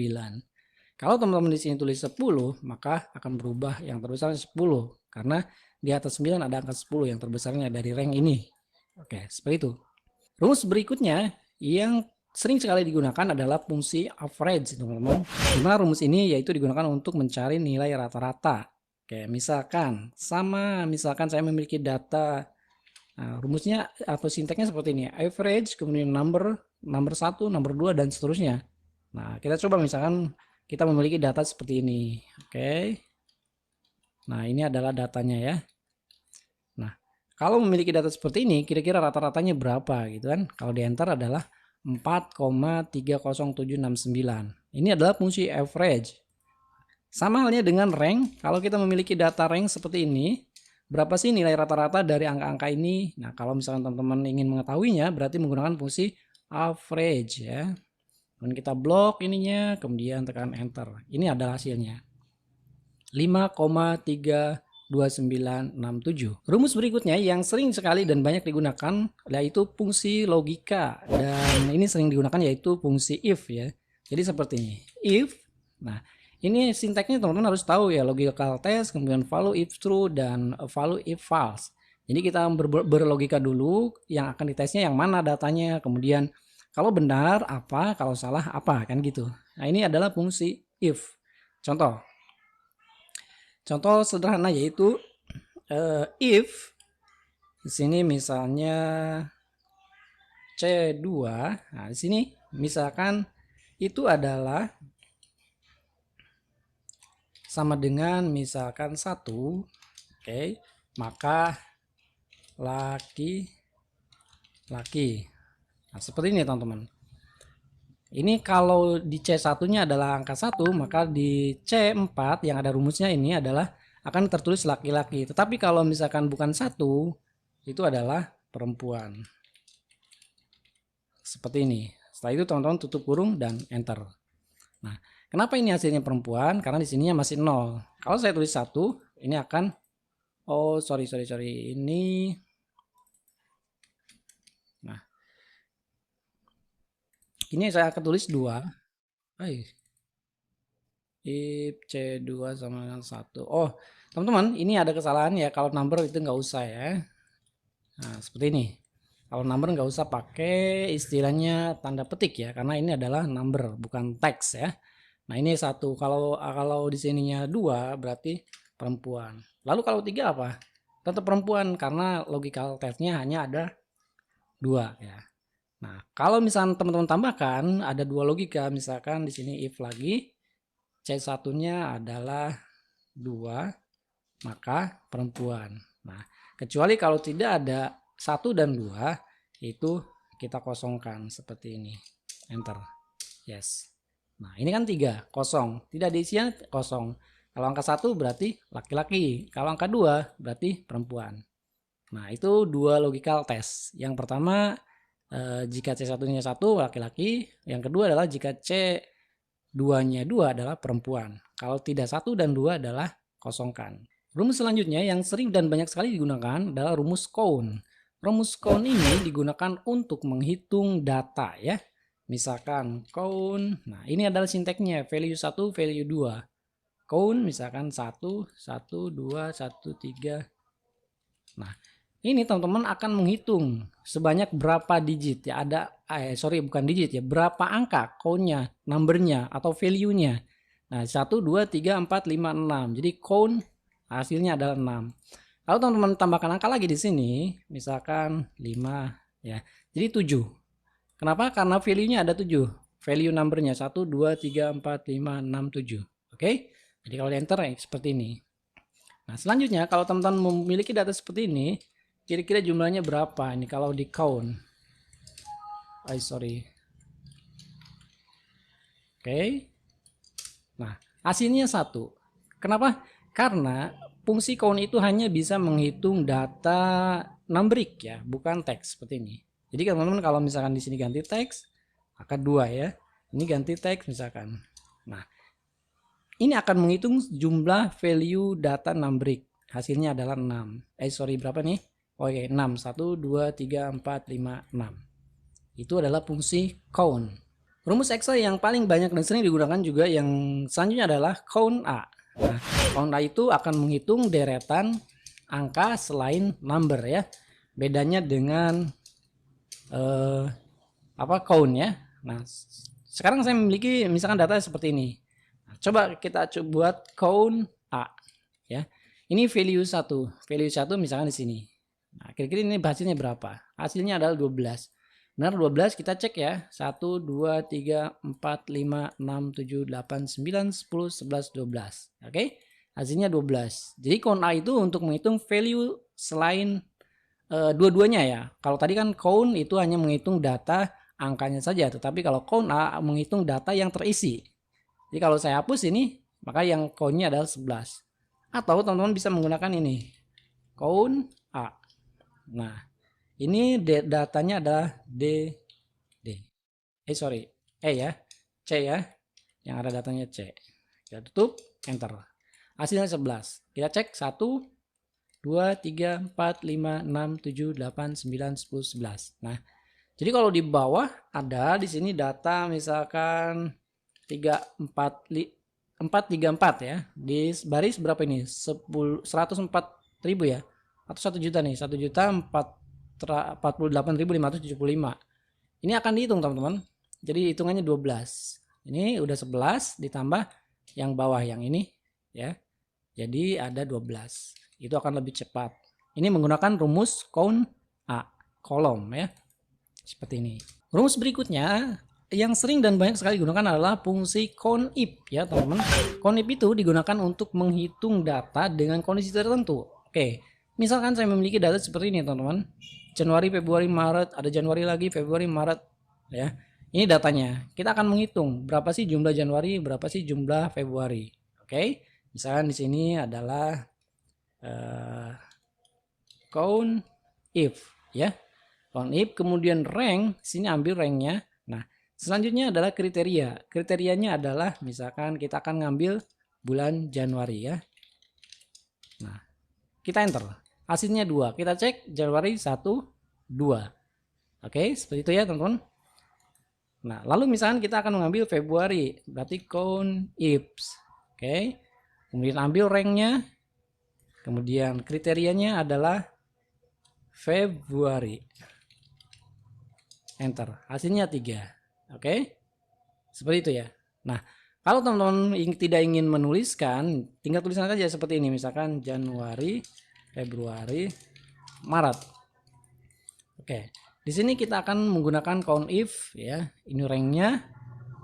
Kalau teman-teman di sini tulis 10, maka akan berubah yang terbesar 10 karena di atas 9 ada angka 10 yang terbesarnya dari rank ini. Oke, seperti itu. Rumus berikutnya yang sering sekali digunakan adalah fungsi average, teman-teman. Dimana rumus ini yaitu digunakan untuk mencari nilai rata-rata. Oke, misalkan saya memiliki data, nah, rumusnya atau sinteksnya seperti ini, average, kemudian number 1, number 2, dan seterusnya. Nah, kita coba misalkan kita memiliki data seperti ini. Oke. Nah, ini adalah datanya ya. Nah, kalau memiliki data seperti ini, kira-kira rata-ratanya berapa gitu kan? Kalau di enter adalah 4,30769. Ini adalah fungsi average. Sama halnya dengan rank, kalau kita memiliki data rank seperti ini, berapa sih nilai rata-rata dari angka-angka ini? Nah, kalau misalkan teman-teman ingin mengetahuinya, berarti menggunakan fungsi average ya. Kemudian kita blok ininya, kemudian tekan enter. Ini adalah hasilnya. 5,32967. Rumus berikutnya yang sering sekali dan banyak digunakan yaitu fungsi logika, dan ini sering digunakan yaitu fungsi if ya. Jadi seperti ini. If. Nah, ini sinteksnya teman-teman harus tahu ya, logical test, kemudian value if true dan value if false. Jadi kita berlogika dulu, yang akan ditesnya yang mana datanya, kemudian kalau benar apa, kalau salah apa, kan gitu. Nah, ini adalah fungsi if. Contoh sederhana yaitu if di sini misalnya C2. Nah, di sini misalkan itu adalah sama dengan misalkan 1, oke, maka laki-laki. Nah, seperti ini teman-teman. Ini kalau di C1-nya adalah angka 1, maka di C4 yang ada rumusnya ini adalah akan tertulis laki-laki. Tetapi kalau misalkan bukan 1, itu adalah perempuan. Seperti ini. Setelah itu teman-teman tutup kurung dan enter. Nah, kenapa ini hasilnya perempuan? Karena di sininya masih 0. Kalau saya tulis 1, ini akan, oh sorry. Ini, nah, ini saya akan tulis 2. If C2 sama dengan 1. Oh, teman-teman, ini ada kesalahan ya. Kalau number itu nggak usah ya. Nah, seperti ini. Kalau number nggak usah pakai istilahnya tanda petik ya, karena ini adalah number, bukan teks ya. Nah, ini 1. Kalau di sininya 2, berarti perempuan. Lalu kalau 3 apa? Tetap perempuan, karena logical testnya hanya ada 2 ya. Nah, kalau misalnya teman-teman tambahkan ada 2 logika, misalkan di sini if lagi, C1-nya adalah 2, maka perempuan. Nah, kecuali kalau tidak ada 1 dan 2, itu kita kosongkan seperti ini. Enter. Yes. Nah, ini kan 3, kosong. Tidak diisinya kosong. Kalau angka 1 berarti laki-laki. Kalau angka 2 berarti perempuan. Nah, itu 2 logical test. Yang pertama, jika C1-nya 1 laki-laki. Yang kedua adalah jika C2-nya 2 adalah perempuan. Kalau tidak 1 dan 2 adalah kosongkan. Rumus selanjutnya yang sering dan banyak sekali digunakan adalah rumus count. Rumus count ini digunakan untuk menghitung data ya. Misalkan count, nah ini adalah sinteksnya, value 1, value 2. Count misalkan 1, 1, 2, 1, 3. Nah, ini teman-teman akan menghitung sebanyak berapa digit ya, bukan digit ya, berapa angka count-nya, number-nya atau value-nya. Nah, 1, 2, 3, 4, 5, 6. Jadi count hasilnya adalah 6. Lalu teman-teman tambahkan angka lagi di sini, misalkan 5 ya. Jadi 7. Kenapa? Karena value-nya ada 7. Value number-nya 1, 2, 3, 4, 5, 6, 7. Oke? Jadi kalau di enter seperti ini. Nah, selanjutnya kalau teman-teman memiliki data seperti ini, kira-kira jumlahnya berapa ini kalau di count? Oke. Nah, hasilnya 1. Kenapa? Karena fungsi count itu hanya bisa menghitung data numberic ya, bukan teks seperti ini. Jadi teman-teman kalau misalkan di sini ganti teks, maka 2 ya. Ini ganti teks misalkan. Nah, ini akan menghitung jumlah value data numberic. Hasilnya adalah 6. Berapa nih? Oke, 6. 1, 2, 3, 4, 5, 6. Itu adalah fungsi count. Rumus Excel yang paling banyak dan sering digunakan juga yang selanjutnya adalah count A. Nah, count A itu akan menghitung deretan angka selain number ya. Bedanya dengan count ya. Nah, sekarang saya memiliki misalkan data seperti ini. Nah, coba kita buat count A ya. Ini value 1. Value 1 misalkan di sini. Nah, kira-kira ini hasilnya berapa? Hasilnya adalah 12. Benar 12, kita cek ya. 1, 2, 3, 4, 5, 6, 7, 8, 9, 10, 11, 12. Oke, hasilnya 12. Jadi count A itu untuk menghitung value selain dua-duanya ya. Kalau tadi kan count itu hanya menghitung data angkanya saja. Tetapi kalau count A menghitung data yang terisi. Jadi kalau saya hapus ini, maka yang count-nya adalah 11. Atau teman-teman bisa menggunakan ini. Count A. Nah, ini datanya adalah D. E ya. C ya. Yang ada datanya C. Kita tutup, enter. Hasilnya 11. Kita cek 1, 2, 3, 4, 5, 6, 7, 8, 9, 10, 11. Nah, jadi kalau di bawah ada di sini data misalkan 434 ya. Di baris berapa ini? 104.000 ya. Atau 1 juta nih, 1.048.575. Ini akan dihitung teman-teman. Jadi hitungannya 12. Ini udah 11 ditambah yang bawah yang ini ya. Jadi ada 12. Itu akan lebih cepat. Ini menggunakan rumus count A, kolom ya. Seperti ini. Rumus berikutnya yang sering dan banyak sekali digunakan adalah fungsi countif ya teman-teman. Countif itu digunakan untuk menghitung data dengan kondisi tertentu. Oke, misalkan saya memiliki data seperti ini teman-teman. Januari, Februari, Maret, ada Januari lagi, Februari, Maret ya. Ini datanya. Kita akan menghitung berapa sih jumlah Januari, berapa sih jumlah Februari. Oke, misalkan di sini adalah count if ya. Count if kemudian rank, sini ambil ranknya. Nah, selanjutnya adalah kriteria. Kriterianya adalah misalkan kita akan ngambil bulan Januari ya. Nah, kita enter. Hasilnya 2. Kita cek Januari 1, 2. Oke, seperti itu ya teman-teman. Nah, lalu misalkan kita akan mengambil Februari, berarti count ifs. Oke. Kemudian ambil ranknya. Kemudian kriterianya adalah Februari. Enter. Hasilnya 3. Oke. Seperti itu ya. Nah, kalau teman-teman tidak ingin menuliskan, tinggal tulisan saja seperti ini. Misalkan Januari, Februari, Maret. Oke. Di sini kita akan menggunakan count if ya. Ini ranknya.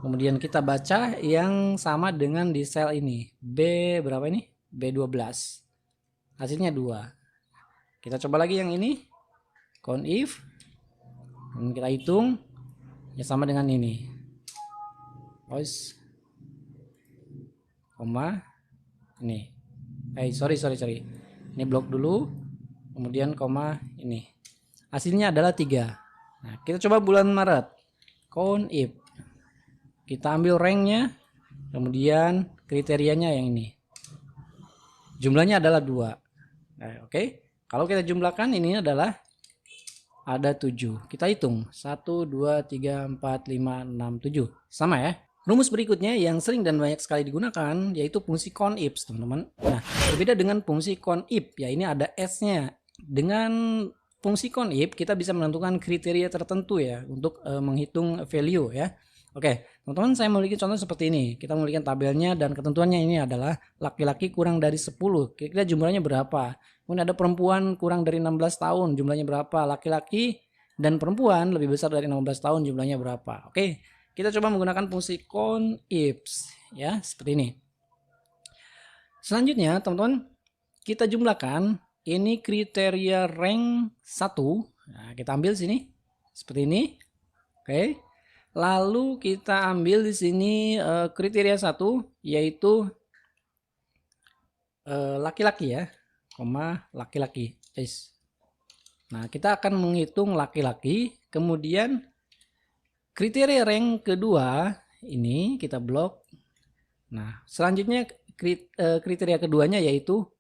Kemudian kita baca yang sama dengan di sel ini. B berapa ini? B12. Hasilnya 2. Kita coba lagi yang ini. Count if. Dan kita hitung. Ya sama dengan ini. Koma. Ini. Sorry. Ini blok dulu. Kemudian koma ini. Hasilnya adalah 3. Nah, kita coba bulan Maret. Count if. Kita ambil ranknya. Kemudian kriterianya yang ini. Jumlahnya adalah 2. Nah, oke. Kalau kita jumlahkan ini adalah ada 7. Kita hitung. 1, 2, 3, 4, 5, 6, 7. Sama ya. Rumus berikutnya yang sering dan banyak sekali digunakan yaitu fungsi countif, teman-teman. Nah, berbeda dengan fungsi countif ya, ini ada S-nya. Dengan fungsi countif kita bisa menentukan kriteria tertentu ya untuk menghitung value ya. Oke, teman-teman, saya memiliki contoh seperti ini. Kita memiliki tabelnya dan ketentuannya ini adalah laki-laki kurang dari 10. Kira-kira jumlahnya berapa? Kemudian ada perempuan kurang dari 16 tahun, jumlahnya berapa? Laki-laki dan perempuan lebih besar dari 16 tahun, jumlahnya berapa? Oke, kita coba menggunakan fungsi countifs ya, seperti ini. Selanjutnya, teman-teman, kita jumlahkan ini kriteria rank 1. Nah, kita ambil sini seperti ini. Oke. Lalu kita ambil di sini kriteria 1 yaitu laki-laki ya, koma laki-laki. Nah, kita akan menghitung laki-laki, kemudian kriteria rank kedua ini kita blok. Nah, selanjutnya kriteria keduanya yaitu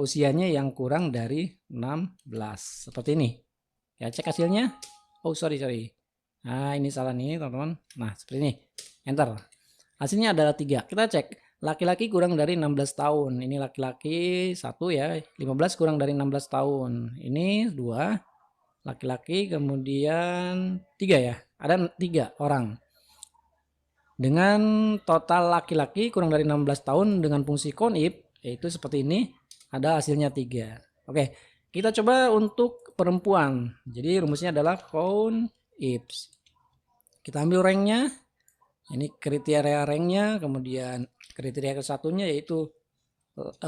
usianya yang kurang dari 16. Seperti ini. Ya, cek hasilnya. Sorry. Nah, ini salah nih, teman-teman. Nah, seperti ini. Enter. Hasilnya adalah 3. Kita cek. Laki-laki kurang dari 16 tahun. Ini laki-laki 1 ya. 15 kurang dari 16 tahun. Ini 2. Laki-laki kemudian 3 ya. Ada 3 orang. Dengan total laki-laki kurang dari 16 tahun dengan fungsi COUNT-IF, yaitu seperti ini. Ada hasilnya 3. Oke, kita coba untuk perempuan. Jadi rumusnya adalah COUNT-IF. Kita ambil ranknya. Ini kriteria ranknya, kemudian kriteria kesatunya yaitu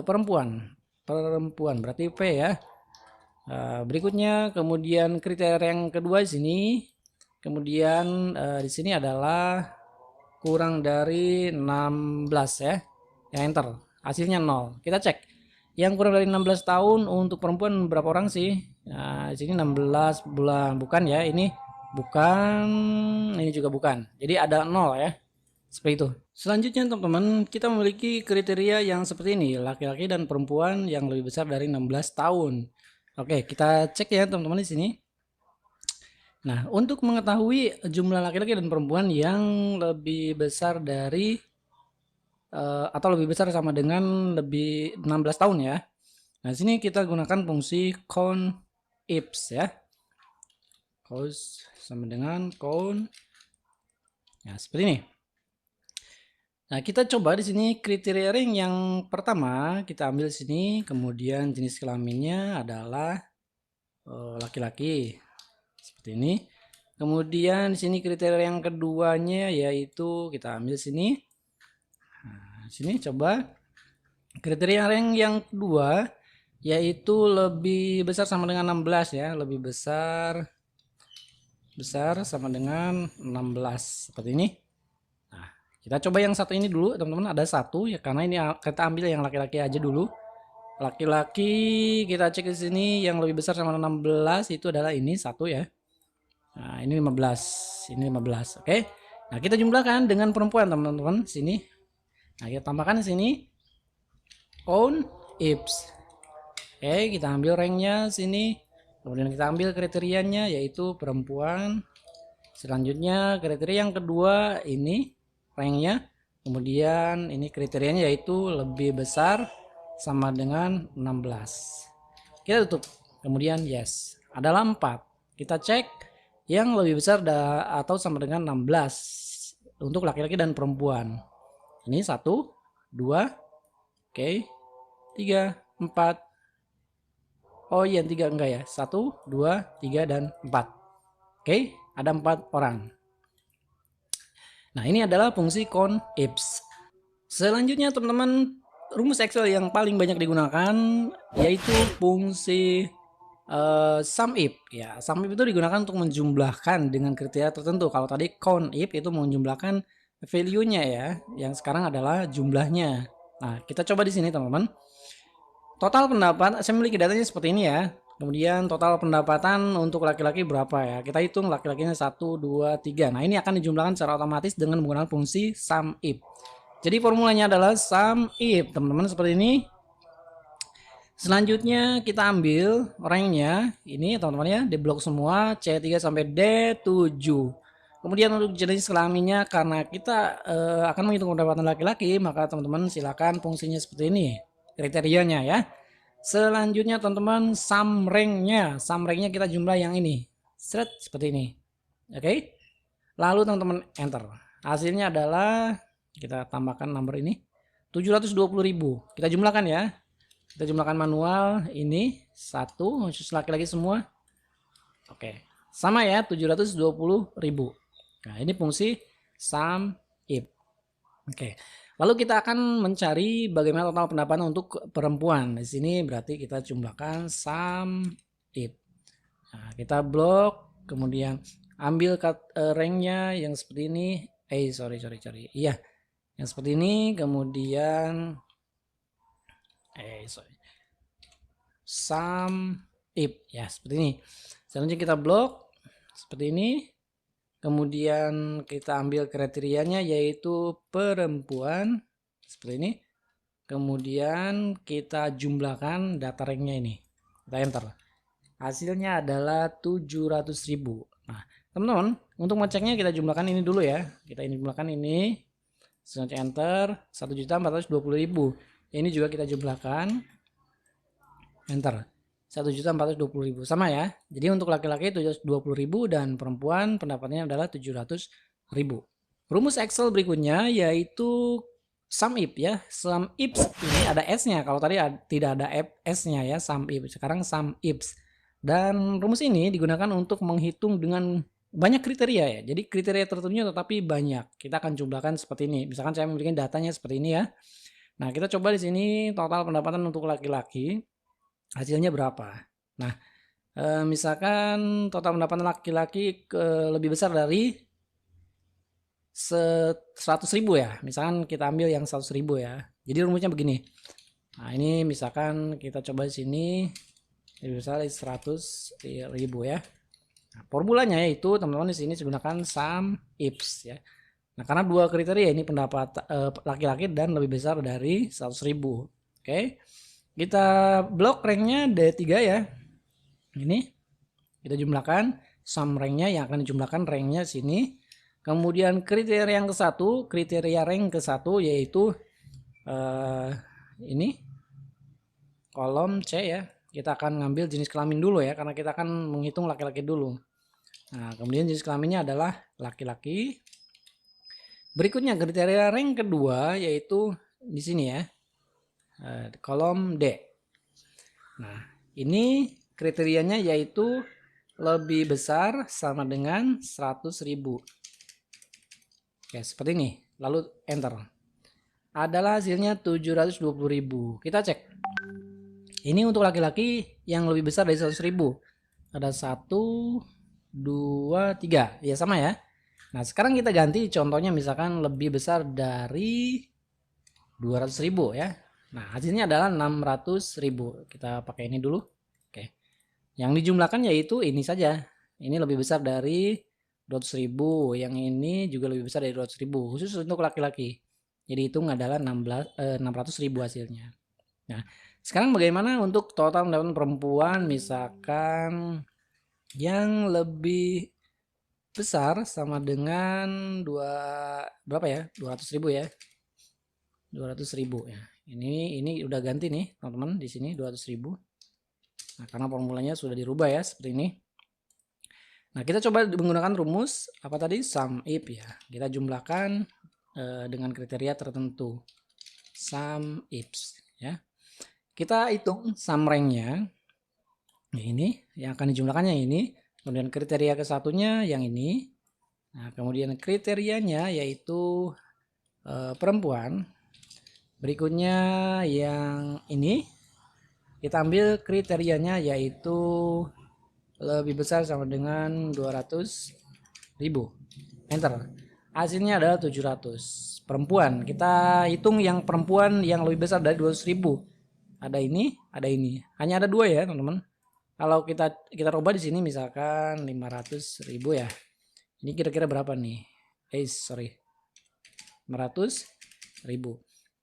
perempuan. Perempuan berarti P ya. Berikutnya kemudian kriteria yang kedua di sini. Kemudian di sini adalah kurang dari 16 ya. Ya, enter. Hasilnya 0. Kita cek. Yang kurang dari 16 tahun untuk perempuan berapa orang sih? Nah, di sini 16 bulan. Bukan ya, ini bukan, ini juga bukan. Jadi ada 0 ya. Seperti itu. Selanjutnya teman-teman, kita memiliki kriteria yang seperti ini, laki-laki dan perempuan yang lebih besar dari 16 tahun. Oke, kita cek ya teman-teman di sini. Nah, untuk mengetahui jumlah laki-laki dan perempuan yang lebih besar dari atau lebih besar sama dengan lebih 16 tahun ya. Nah, di sini kita gunakan fungsi COUNT-IF ya. Cos sama dengan count. Ya, seperti ini. Nah, kita coba di sini kriteria ring yang pertama kita ambil di sini, kemudian jenis kelaminnya adalah laki-laki. Seperti ini. Kemudian di sini kriteria yang keduanya yaitu kita ambil sini. Nah, sini coba kriteria ring yang kedua yaitu lebih besar sama dengan 16 ya, lebih besar sama dengan 16 seperti ini. Nah, kita coba yang satu ini dulu teman-teman, ada satu ya, karena ini kita ambil yang laki-laki aja dulu. Laki-laki kita cek di sini yang lebih besar sama 16 itu adalah ini satu ya. Nah, ini 15, ini 15. Oke. Nah, kita jumlahkan dengan perempuan teman-teman sini. Nah, kita tambahkan di sini COUNT-IF. Oke, kita ambil ranknya sini. Kemudian kita ambil kriterianya yaitu perempuan. Selanjutnya kriteria yang kedua ini ranknya. Kemudian ini kriterianya yaitu lebih besar sama dengan 16. Kita tutup. Kemudian yes. Adalah 4. Kita cek yang lebih besar atau sama dengan 16 untuk laki-laki dan perempuan. Ini 1, 2, oke, 3, 4. Oh iya, 3 enggak ya. 1, 2, 3, dan 4. Oke, ada 4 orang. Nah, ini adalah fungsi COUNT-IF. Selanjutnya teman-teman, rumus Excel yang paling banyak digunakan yaitu fungsi SUMIF. Ya, SUMIF itu digunakan untuk menjumlahkan dengan kriteria tertentu. Kalau tadi COUNT-IF itu menjumlahkan value-nya ya, yang sekarang adalah jumlahnya. Nah, kita coba di sini teman-teman. Total pendapatan, saya memiliki datanya seperti ini ya. Kemudian total pendapatan untuk laki-laki berapa ya? Kita hitung laki-lakinya 1, 2, 3. Nah, ini akan dijumlahkan secara otomatis dengan menggunakan fungsi SUMIF. Jadi formulanya adalah SUMIF, teman-teman, seperti ini. Selanjutnya kita ambil ranknya, ini teman-teman ya, di blok semua C3 sampai D7. Kemudian untuk jenis kelaminnya, karena kita akan menghitung pendapatan laki-laki, maka teman-teman silakan fungsinya seperti ini, kriterianya ya. Selanjutnya teman-teman sum ranknya kita jumlah yang ini, seperti ini. Oke. Lalu teman-teman enter. Hasilnya adalah kita tambahkan nomor ini 720.000. Kita jumlahkan ya. Kita jumlahkan manual ini satu khusus laki-laki semua. Oke. Sama ya 720.000. Nah, ini fungsi SUMIF. Oke. Lalu kita akan mencari bagaimana total pendapatan untuk perempuan. Di sini berarti kita jumlahkan SUMIF. Nah, kita blok, kemudian ambil ranknya yang seperti ini. Sorry. Iya, yang seperti ini. Kemudian SUMIF ya seperti ini. Selanjutnya kita blok seperti ini. Kemudian kita ambil kriterianya yaitu perempuan seperti ini. Kemudian kita jumlahkan data ranknya ini. Kita enter. Hasilnya adalah 700.000. Nah, teman-teman, untuk ngeceknya kita jumlahkan ini dulu ya. Kita ini jumlahkan ini. Selanjutnya enter 1.420.000. Ini juga kita jumlahkan. Enter 1.420.000. Sama ya. Jadi untuk laki-laki 720.000 dan perempuan pendapatnya adalah 700.000. Rumus Excel berikutnya yaitu sum if ya. Sum if ini ada S-nya. Kalau tadi tidak ada S-nya ya, sum if. Sekarang sum if. Dan rumus ini digunakan untuk menghitung dengan banyak kriteria ya. Jadi kriteria tertentunya tetapi banyak. Kita akan jumlahkan seperti ini. Misalkan saya memiliki datanya seperti ini ya. Nah, kita coba di sini total pendapatan untuk laki-laki hasilnya berapa. Nah, misalkan total pendapatan laki-laki lebih besar dari 100.000 ya. Misalkan kita ambil yang 100.000 ya. Jadi rumusnya begini. Nah, ini misalkan kita coba di sini lebih besar dari 100.000 ya. Nah, formulanya yaitu teman-teman di sini menggunakan sum ifs ya. Nah, karena dua kriteria ini pendapat laki-laki dan lebih besar dari 100.000. Oke. Kita blok ranknya D3 ya. Ini kita jumlahkan sum ranknya yang akan dijumlahkan ranknya sini. Kemudian kriteria yang ke-1, kriteria rank ke-1 yaitu ini kolom C ya. Kita akan ngambil jenis kelamin dulu ya, karena kita akan menghitung laki-laki dulu. Nah, kemudian jenis kelaminnya adalah laki-laki. Berikutnya kriteria rank kedua yaitu di sini ya, kolom D. Nah, ini kriterianya yaitu lebih besar sama dengan 100.000. Oke, seperti ini. Lalu enter. Adalah hasilnya 720.000. Kita cek. Ini untuk laki-laki yang lebih besar dari 100.000. Ada 1, 2, 3. Ya sama ya. Nah, sekarang kita ganti contohnya misalkan lebih besar dari 200.000 ya. Nah, hasilnya adalah 600.000. Kita pakai ini dulu. Oke. Yang dijumlahkan yaitu ini saja. Ini lebih besar dari 200.000. Yang ini juga lebih besar dari 200.000. Khusus untuk laki-laki. Jadi hitung adalah 600.000 hasilnya. Nah, sekarang bagaimana untuk total pendapatan perempuan misalkan yang lebih besar sama dengan berapa ya? 200.000 ya. 200.000 ya. Ini udah ganti nih, teman-teman, di sini 200.000. Nah, karena formulanya sudah dirubah ya seperti ini. Nah, kita coba menggunakan rumus apa tadi? Sum if ya. Kita jumlahkan dengan kriteria tertentu. Sum ifs ya. Kita hitung sum ranknya. Nah, ini yang akan dijumlahkannya ini. Kemudian kriteria ke-1-nya yang ini. Nah, kemudian kriterianya yaitu perempuan. Berikutnya yang ini. Kita ambil kriterianya yaitu lebih besar sama dengan 200.000. Enter. Hasilnya adalah 700. Perempuan. Kita hitung yang perempuan yang lebih besar dari 200.000. Ada ini, ada ini. Hanya ada dua ya, teman-teman. Kalau kita rubah di sini misalkan 500.000 ya. Ini kira-kira berapa nih? 500.000.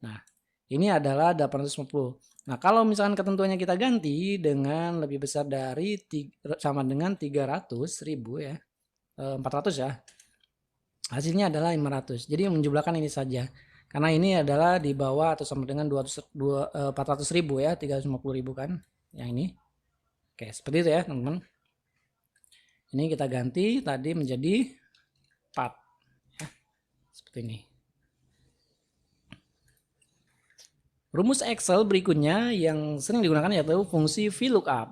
Nah, ini adalah 850. Nah, kalau misalkan ketentuannya kita ganti dengan lebih besar dari sama dengan 300.000 ya. 400 ya. Hasilnya adalah 500. Jadi menjumlahkan ini saja. Karena ini adalah di bawah atau sama dengan 400.000 ya. 350.000 kan. Yang ini. Oke, seperti itu ya, teman-teman. Ini kita ganti tadi menjadi 4. Ya, seperti ini. Rumus Excel berikutnya yang sering digunakan yaitu fungsi VLOOKUP.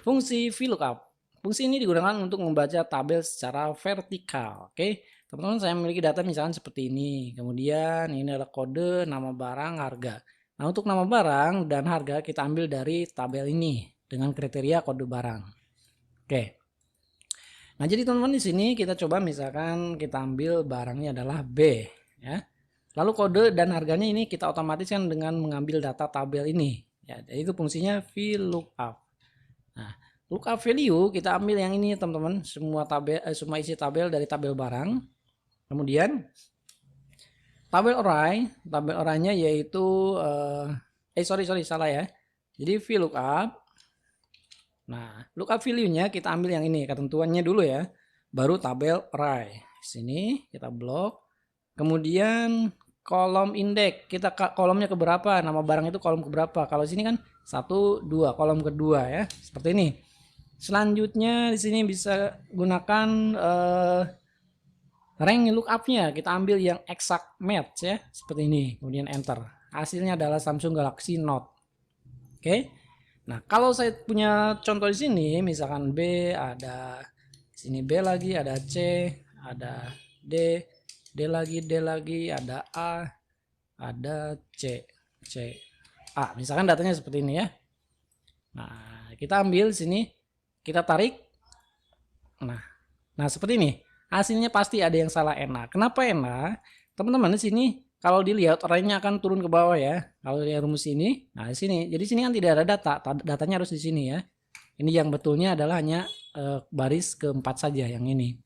Fungsi VLOOKUP. Fungsi ini digunakan untuk membaca tabel secara vertikal. Oke, teman-teman, saya memiliki data misalkan seperti ini. Kemudian ini adalah kode, nama barang, harga. Nah, untuk nama barang dan harga kita ambil dari tabel ini dengan kriteria kode barang. Oke. Nah, jadi teman-teman di sini kita coba misalkan kita ambil barangnya adalah B ya. Lalu kode dan harganya ini kita otomatiskan dengan mengambil data tabel ini. Ya, jadi itu fungsinya VLOOKUP. Nah, lookup value kita ambil yang ini teman-teman, semua isi tabel dari tabel barang. Kemudian tabel array-nya yaitu salah ya. Jadi VLOOKUP Nah, lookup value-nya kita ambil yang ini, ketentuannya dulu ya. Baru tabel array. Sini kita blok. Kemudian kolom indeks, kita kolomnya ke berapa? Nama barang itu kolom ke berapa? Kalau sini kan 1 2, kolom kedua ya. Seperti ini. Selanjutnya di sini bisa gunakan rank lookupnya, kita ambil yang exact match ya, seperti ini. Kemudian enter. Hasilnya adalah Samsung Galaxy Note. Oke. Nah, kalau saya punya contoh di sini, misalkan B, ada sini B lagi, ada C, ada D, D lagi, ada A, ada C, C, A. Misalkan datanya seperti ini ya. Nah, kita ambil sini, kita tarik. Nah, seperti ini. Hasilnya pasti ada yang salah enak. Kenapa enak? Teman-teman di sini kalau dilihat arraynya akan turun ke bawah ya. Kalau lihat rumus ini, nah di sini. Jadi sini kan tidak ada data, datanya harus di sini ya. Ini yang betulnya adalah hanya baris keempat saja yang ini.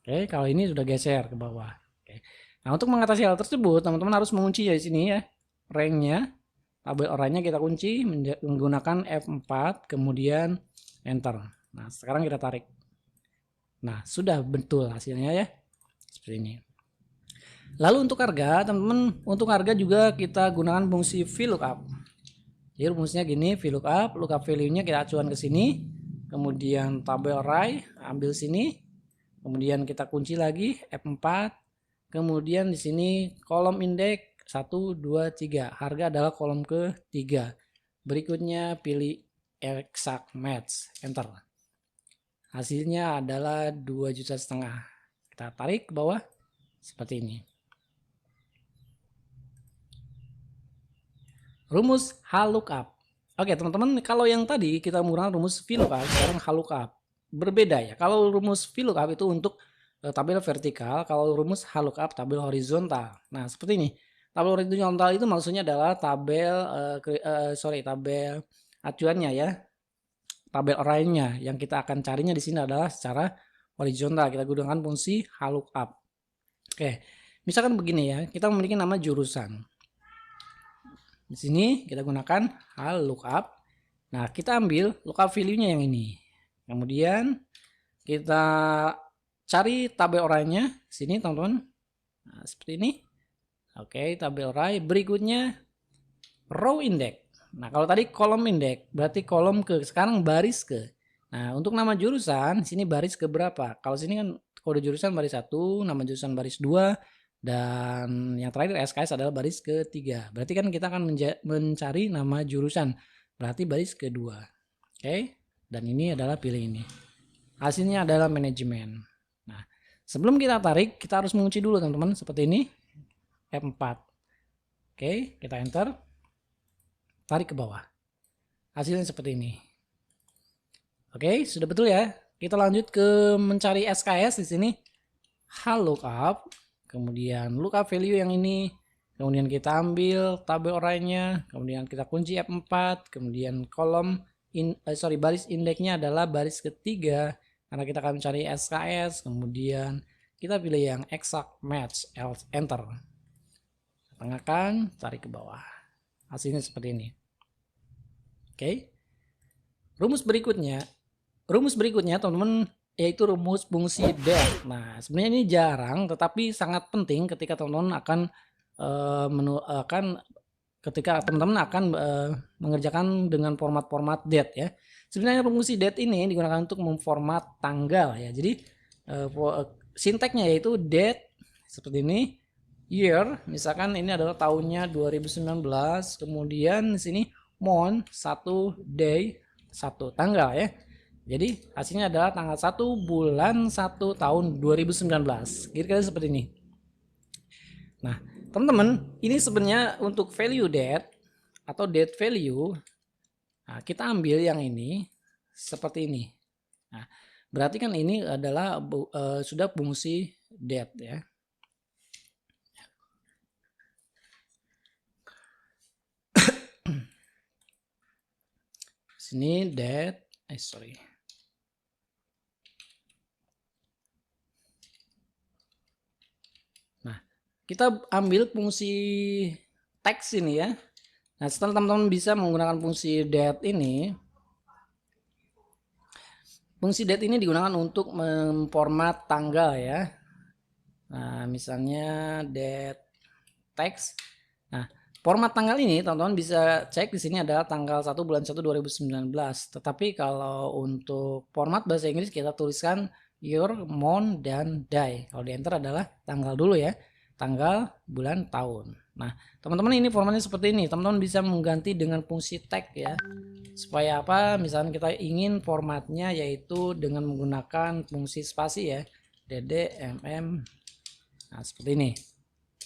Oke, kalau ini sudah geser ke bawah. Oke. Nah, untuk mengatasi hal tersebut, teman-teman harus mengunci ya di sini ya. Ranknya, tabel arraynya kita kunci menggunakan F4, kemudian enter. Nah, sekarang kita tarik. Nah, sudah betul hasilnya ya. Seperti ini. Lalu untuk harga, teman-teman, untuk harga juga kita gunakan fungsi VLOOKUP. Jadi rumusnya gini, VLOOKUP, lookup value-nya kita acuan ke sini, kemudian tabel array, ambil sini, kemudian kita kunci lagi F4, kemudian di sini kolom indeks 1 2 3. Harga adalah kolom ke-3. Berikutnya pilih exact match, enter. Hasilnya adalah 2,5 juta. Kita tarik ke bawah seperti ini. Rumus HLOOKUP. Oke teman-teman, kalau yang tadi kita menggunakan rumus VLOOKUP, sekarang HLOOKUP. Berbeda ya. Kalau rumus VLOOKUP itu untuk tabel vertikal, kalau rumus HLOOKUP tabel horizontal. Nah seperti ini. Tabel horizontal itu maksudnya adalah tabel tabel acuannya ya. Tabel arraynya yang kita akan carinya di sini adalah secara horizontal. Kita gunakan fungsi HLOOKUP. Oke, misalkan begini ya, kita memiliki nama jurusan. Di sini kita gunakan HLOOKUP. Nah, kita ambil lookup value-nya yang ini. Kemudian kita cari tabel array-nya sini, teman-teman. Nah, seperti ini. Oke, tabel array. Berikutnya row index. Nah, kalau tadi kolom index, berarti kolom ke. Sekarang baris ke. Nah, untuk nama jurusan, sini baris ke berapa? Kalau sini kan kode jurusan baris 1, nama jurusan baris 2, dan yang terakhir SKS adalah baris ke-3. Berarti kan kita akan mencari nama jurusan. Berarti baris kedua. Oke. Dan ini adalah pilih ini. Hasilnya adalah manajemen. Nah, sebelum kita tarik, kita harus mengunci dulu teman-teman. Seperti ini. F4. Oke, kita enter. Tarik ke bawah. Hasilnya seperti ini. Oke, sudah betul ya. Kita lanjut ke mencari SKS di sini. HLOOKUP. Kemudian lookup value yang ini, kemudian kita ambil tabel array-nya, kemudian kita kunci F4, kemudian kolom baris indeksnya adalah baris ketiga karena kita akan mencari SKS, kemudian kita pilih yang exact match, enter. Tengahkan, tarik ke bawah. Hasilnya seperti ini. Oke. Rumus berikutnya teman-teman, yaitu rumus fungsi def. Nah, sebenarnya ini jarang tetapi sangat penting ketika teman-teman akan mengerjakan dengan format-format date ya. Sebenarnya fungsi date ini digunakan untuk memformat tanggal ya. Jadi sinteksnya yaitu date seperti ini, year, misalkan ini adalah tahunnya 2019, kemudian di sini month 1, day 1, tanggal ya. Jadi hasilnya adalah tanggal 1 bulan 1 tahun 2019. Kira-kira seperti ini. Nah, teman-teman, ini sebenarnya untuk value date atau date value. Nah, kita ambil yang ini seperti ini. Nah, berarti kan ini adalah sudah fungsi date ya. Sini date, kita ambil fungsi teks ini ya. Nah, setelah teman-teman bisa menggunakan fungsi date ini, Fungsi date ini digunakan untuk memformat tanggal ya. Nah, misalnya date text. Nah, format tanggal ini teman-teman bisa cek di sini adalah tanggal 1 bulan 1 2019. Tetapi kalau untuk format bahasa Inggris kita tuliskan year, month, dan day. Kalau di enter adalah tanggal dulu ya. Tanggal, bulan, tahun. Nah, teman-teman ini formatnya seperti ini. Teman-teman bisa mengganti dengan fungsi tag ya. Supaya apa? Misalnya kita ingin formatnya yaitu dengan menggunakan fungsi spasi ya. dd, mm. Nah, seperti ini.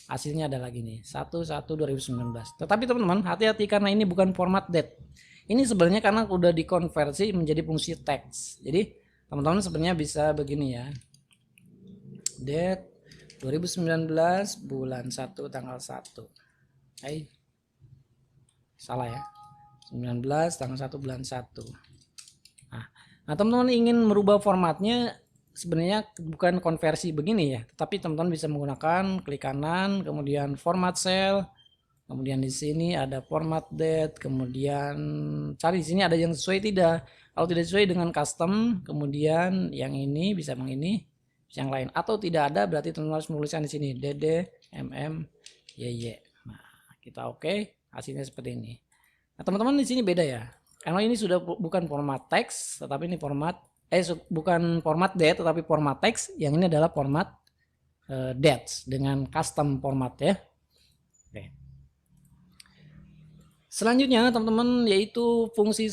Hasilnya ada lagi nih, 1/1/2019. Tetapi teman-teman, hati-hati karena ini bukan format date. Ini sebenarnya karena udah dikonversi menjadi fungsi teks. Jadi, teman-teman sebenarnya bisa begini ya. Date 2019 bulan 1 tanggal 1. Salah ya. 19 tanggal 1 bulan 1. Nah, teman-teman ingin merubah formatnya sebenarnya bukan konversi begini ya, tapi teman-teman bisa menggunakan klik kanan, kemudian format cell, kemudian di sini ada format date, kemudian cari di sini ada yang sesuai tidak. Kalau tidak sesuai dengan custom, kemudian yang ini bisa ini, yang lain atau tidak ada berarti teman-teman harus menuliskan di sini dd, mm, yy. Nah, kita oke, hasilnya seperti ini. Nah, teman-teman di sini beda ya. Karena ini sudah bukan format teks, tetapi ini format bukan format date tetapi format teks. Yang ini adalah format dates dengan custom format ya. Oke. Selanjutnya teman-teman yaitu fungsi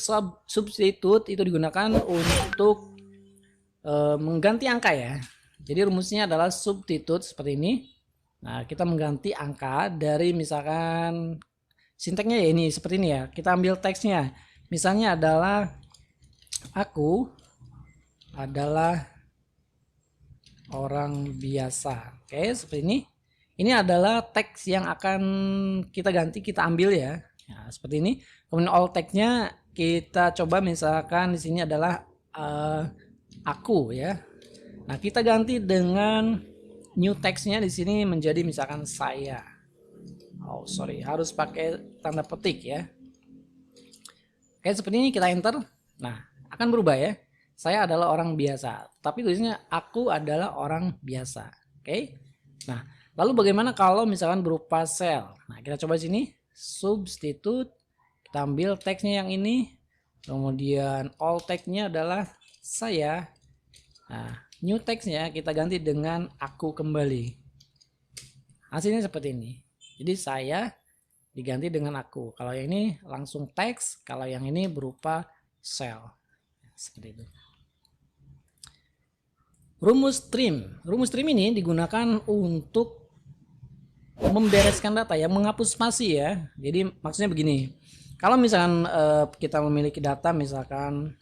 substitute itu digunakan untuk mengganti angka ya. Jadi rumusnya adalah substitute seperti ini. Nah, kita mengganti angka dari misalkan sinteksnya ya ini seperti ini ya. Kita ambil teksnya. Misalnya adalah aku adalah orang biasa. Oke, seperti ini. Ini adalah teks yang akan kita ganti, kita ambil ya. Nah, seperti ini. Kemudian all teksnya kita coba misalkan di sini adalah aku ya. Nah, kita ganti dengan new teksnya di sini menjadi misalkan saya. Oh, sorry, harus pakai tanda petik ya. Oke, seperti ini kita enter. Nah, akan berubah ya. Saya adalah orang biasa, tapi tulisnya aku adalah orang biasa. Oke. Nah, lalu bagaimana kalau misalkan berupa sel? Nah, kita coba sini substitute. Kita ambil teksnya yang ini. Kemudian all teksnya adalah saya. Nah, new teksnya kita ganti dengan aku kembali. Hasilnya seperti ini. Jadi saya diganti dengan aku. Kalau yang ini langsung teks, kalau yang ini berupa sel. Seperti itu. Rumus trim. Rumus trim ini digunakan untuk membereskan data ya, menghapus spasi ya. Jadi maksudnya begini. Kalau misalkan kita memiliki data misalkan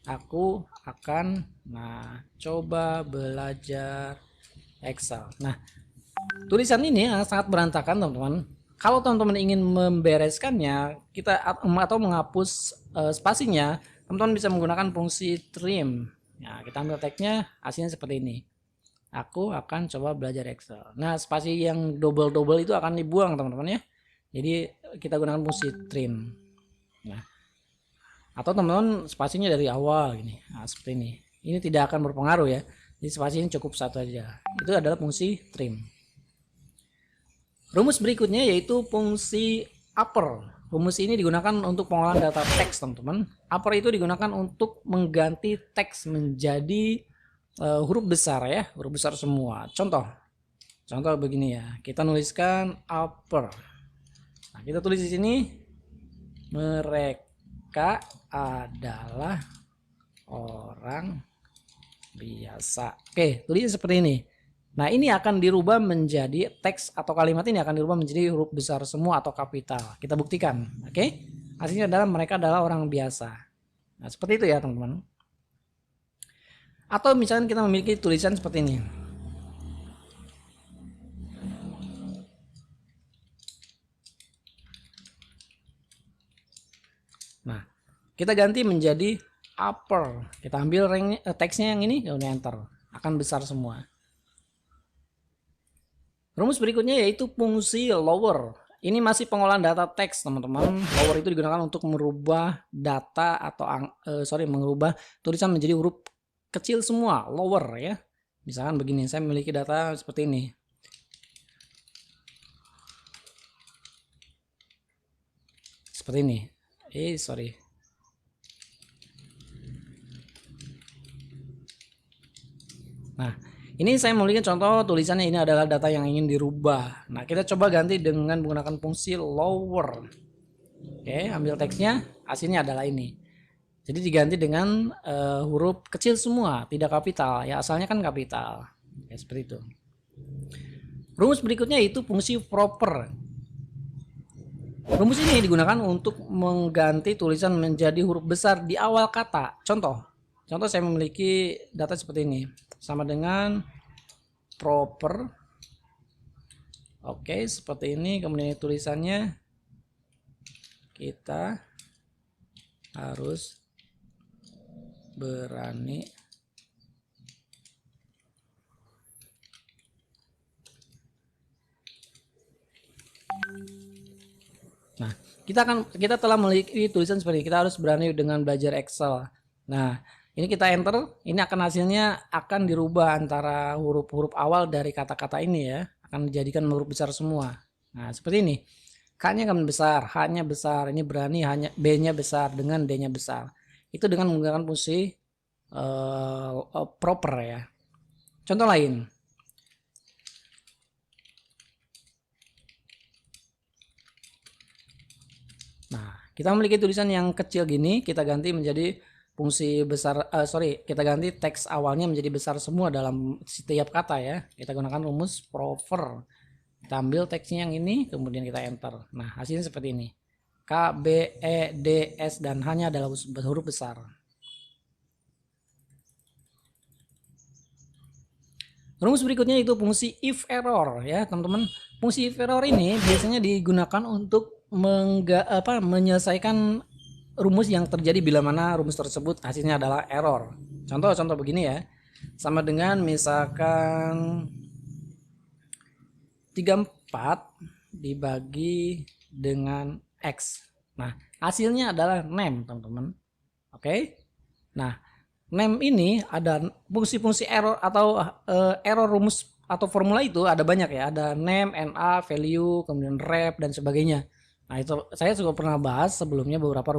aku akan coba belajar Excel. Nah, tulisan ini sangat berantakan teman-teman. Kalau teman-teman ingin membereskannya, atau menghapus spasinya, teman-teman bisa menggunakan fungsi trim. Nah, kita ambil tagnya, hasilnya seperti ini. Aku akan coba belajar Excel. Nah, spasi yang double-double itu akan dibuang teman-teman ya. Jadi kita gunakan fungsi trim. Nah, atau teman-teman spasinya dari awal gini. Nah, seperti ini. Ini tidak akan berpengaruh ya. Jadi spasinya cukup satu aja. Itu adalah fungsi trim. Rumus berikutnya yaitu fungsi upper. Rumus ini digunakan untuk pengolahan data teks teman-teman. Upper itu digunakan untuk mengganti teks menjadi huruf besar ya, huruf besar semua. Contoh begini ya. Kita nuliskan upper. Nah, kita tulis di sini mereka adalah orang biasa. Oke, tulisnya seperti ini. Nah, ini akan dirubah menjadi teks atau kalimat ini akan dirubah menjadi huruf besar semua atau kapital. Kita buktikan. Oke. Hasilnya adalah mereka adalah orang biasa. Nah, seperti itu ya, teman-teman. Atau misalnya kita memiliki tulisan seperti ini. Nah, kita ganti menjadi upper. Kita ambil teksnya yang ini, kemudian enter. Akan besar semua. Rumus berikutnya yaitu fungsi lower. Ini masih pengolahan data teks, teman-teman. Lower itu digunakan untuk merubah data atau mengubah tulisan menjadi huruf kecil semua, lower ya. Misalkan begini, saya memiliki data seperti ini. Seperti ini. Sorry. Nah, ini saya memiliki contoh tulisannya, ini adalah data yang ingin dirubah. Nah, kita coba ganti dengan menggunakan fungsi lower. Oke, ambil teksnya, hasilnya adalah ini. Jadi diganti dengan huruf kecil semua, tidak kapital. Ya, asalnya kan kapital. Ya, seperti itu. Rumus berikutnya itu fungsi proper. Rumus ini digunakan untuk mengganti tulisan menjadi huruf besar di awal kata. Contoh saya memiliki data seperti ini, sama dengan proper. Oke, seperti ini. Kemudian tulisannya kita harus berani Nah, kita telah memiliki tulisan seperti ini. Kita harus berani dengan belajar Excel. Nah, ini kita enter, ini akan hasilnya akan dirubah antara huruf-huruf awal dari kata-kata ini ya, akan dijadikan huruf besar semua. Nah, seperti ini. K-nya akan besar, H-nya besar, ini berani, hanya B-nya besar dengan D-nya besar. Itu dengan menggunakan fungsi proper ya. Contoh lain. Nah, kita memiliki tulisan yang kecil gini, kita ganti menjadi fungsi besar, kita ganti teks awalnya menjadi besar semua dalam setiap kata ya. Kita gunakan rumus proper. Kita ambil teksnya yang ini, kemudian kita enter. Nah, hasilnya seperti ini. K, B, E, D, S, dan H-nya adalah huruf besar. Rumus berikutnya itu fungsi if error ya, teman-teman. Fungsi if error ini biasanya digunakan untuk menyelesaikan rumus yang terjadi bila mana rumus tersebut hasilnya adalah error. Contoh begini ya. Sama dengan misalkan 34 dibagi dengan X. Nah, hasilnya adalah name, teman-teman. Oke. Nah, name ini ada fungsi-fungsi error atau error rumus atau formula itu ada banyak ya. Ada name, NA, value, kemudian rep dan sebagainya. Nah, itu saya juga pernah bahas sebelumnya beberapa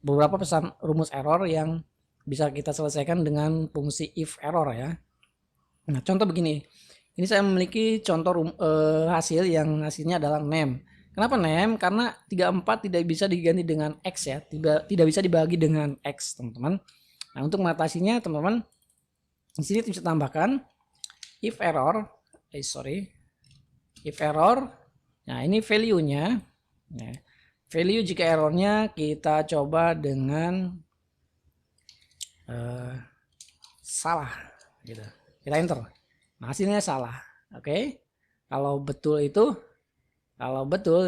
beberapa pesan rumus error yang bisa kita selesaikan dengan fungsi if error ya. Nah, contoh begini. Ini saya memiliki contoh hasil yang hasilnya adalah name. Kenapa name? Karena 34 tidak bisa diganti dengan X ya. Tidak bisa dibagi dengan X, teman-teman. Nah, untuk mengatasinya, teman-teman, di sini bisa tambahkan if error. If error. Nah, ini value-nya. Nah, value jika errornya kita coba dengan salah gitu. Kita enter. Nah, hasilnya salah. Oke. Kalau betul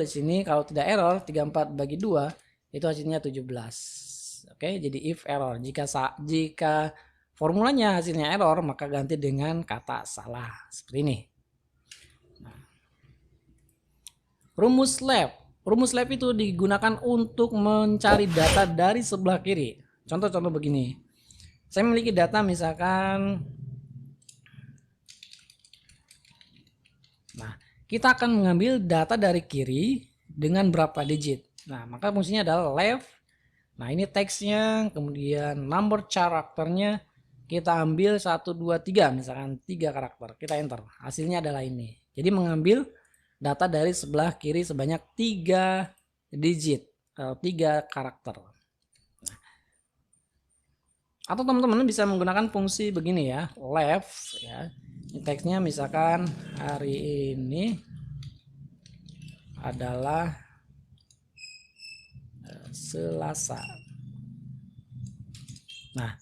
di sini, kalau tidak error 34 bagi 2 itu hasilnya 17. Oke, jadi if error. Jika formulanya hasilnya error, maka ganti dengan kata salah. Seperti ini. Nah. Rumus left. Rumus left itu digunakan untuk mencari data dari sebelah kiri. Contoh-contoh begini. Saya memiliki data misalkan, nah, kita akan mengambil data dari kiri dengan berapa digit. Nah, maka fungsinya adalah left. Nah, ini teksnya, kemudian number karakternya kita ambil 1, 2, 3, misalkan 3 karakter. Kita enter. Hasilnya adalah ini. Jadi mengambil data dari sebelah kiri sebanyak 3 digit, 3 karakter. Nah, atau teman-teman bisa menggunakan fungsi begini ya, left ya. Teksnya misalkan hari ini adalah Selasa. Nah,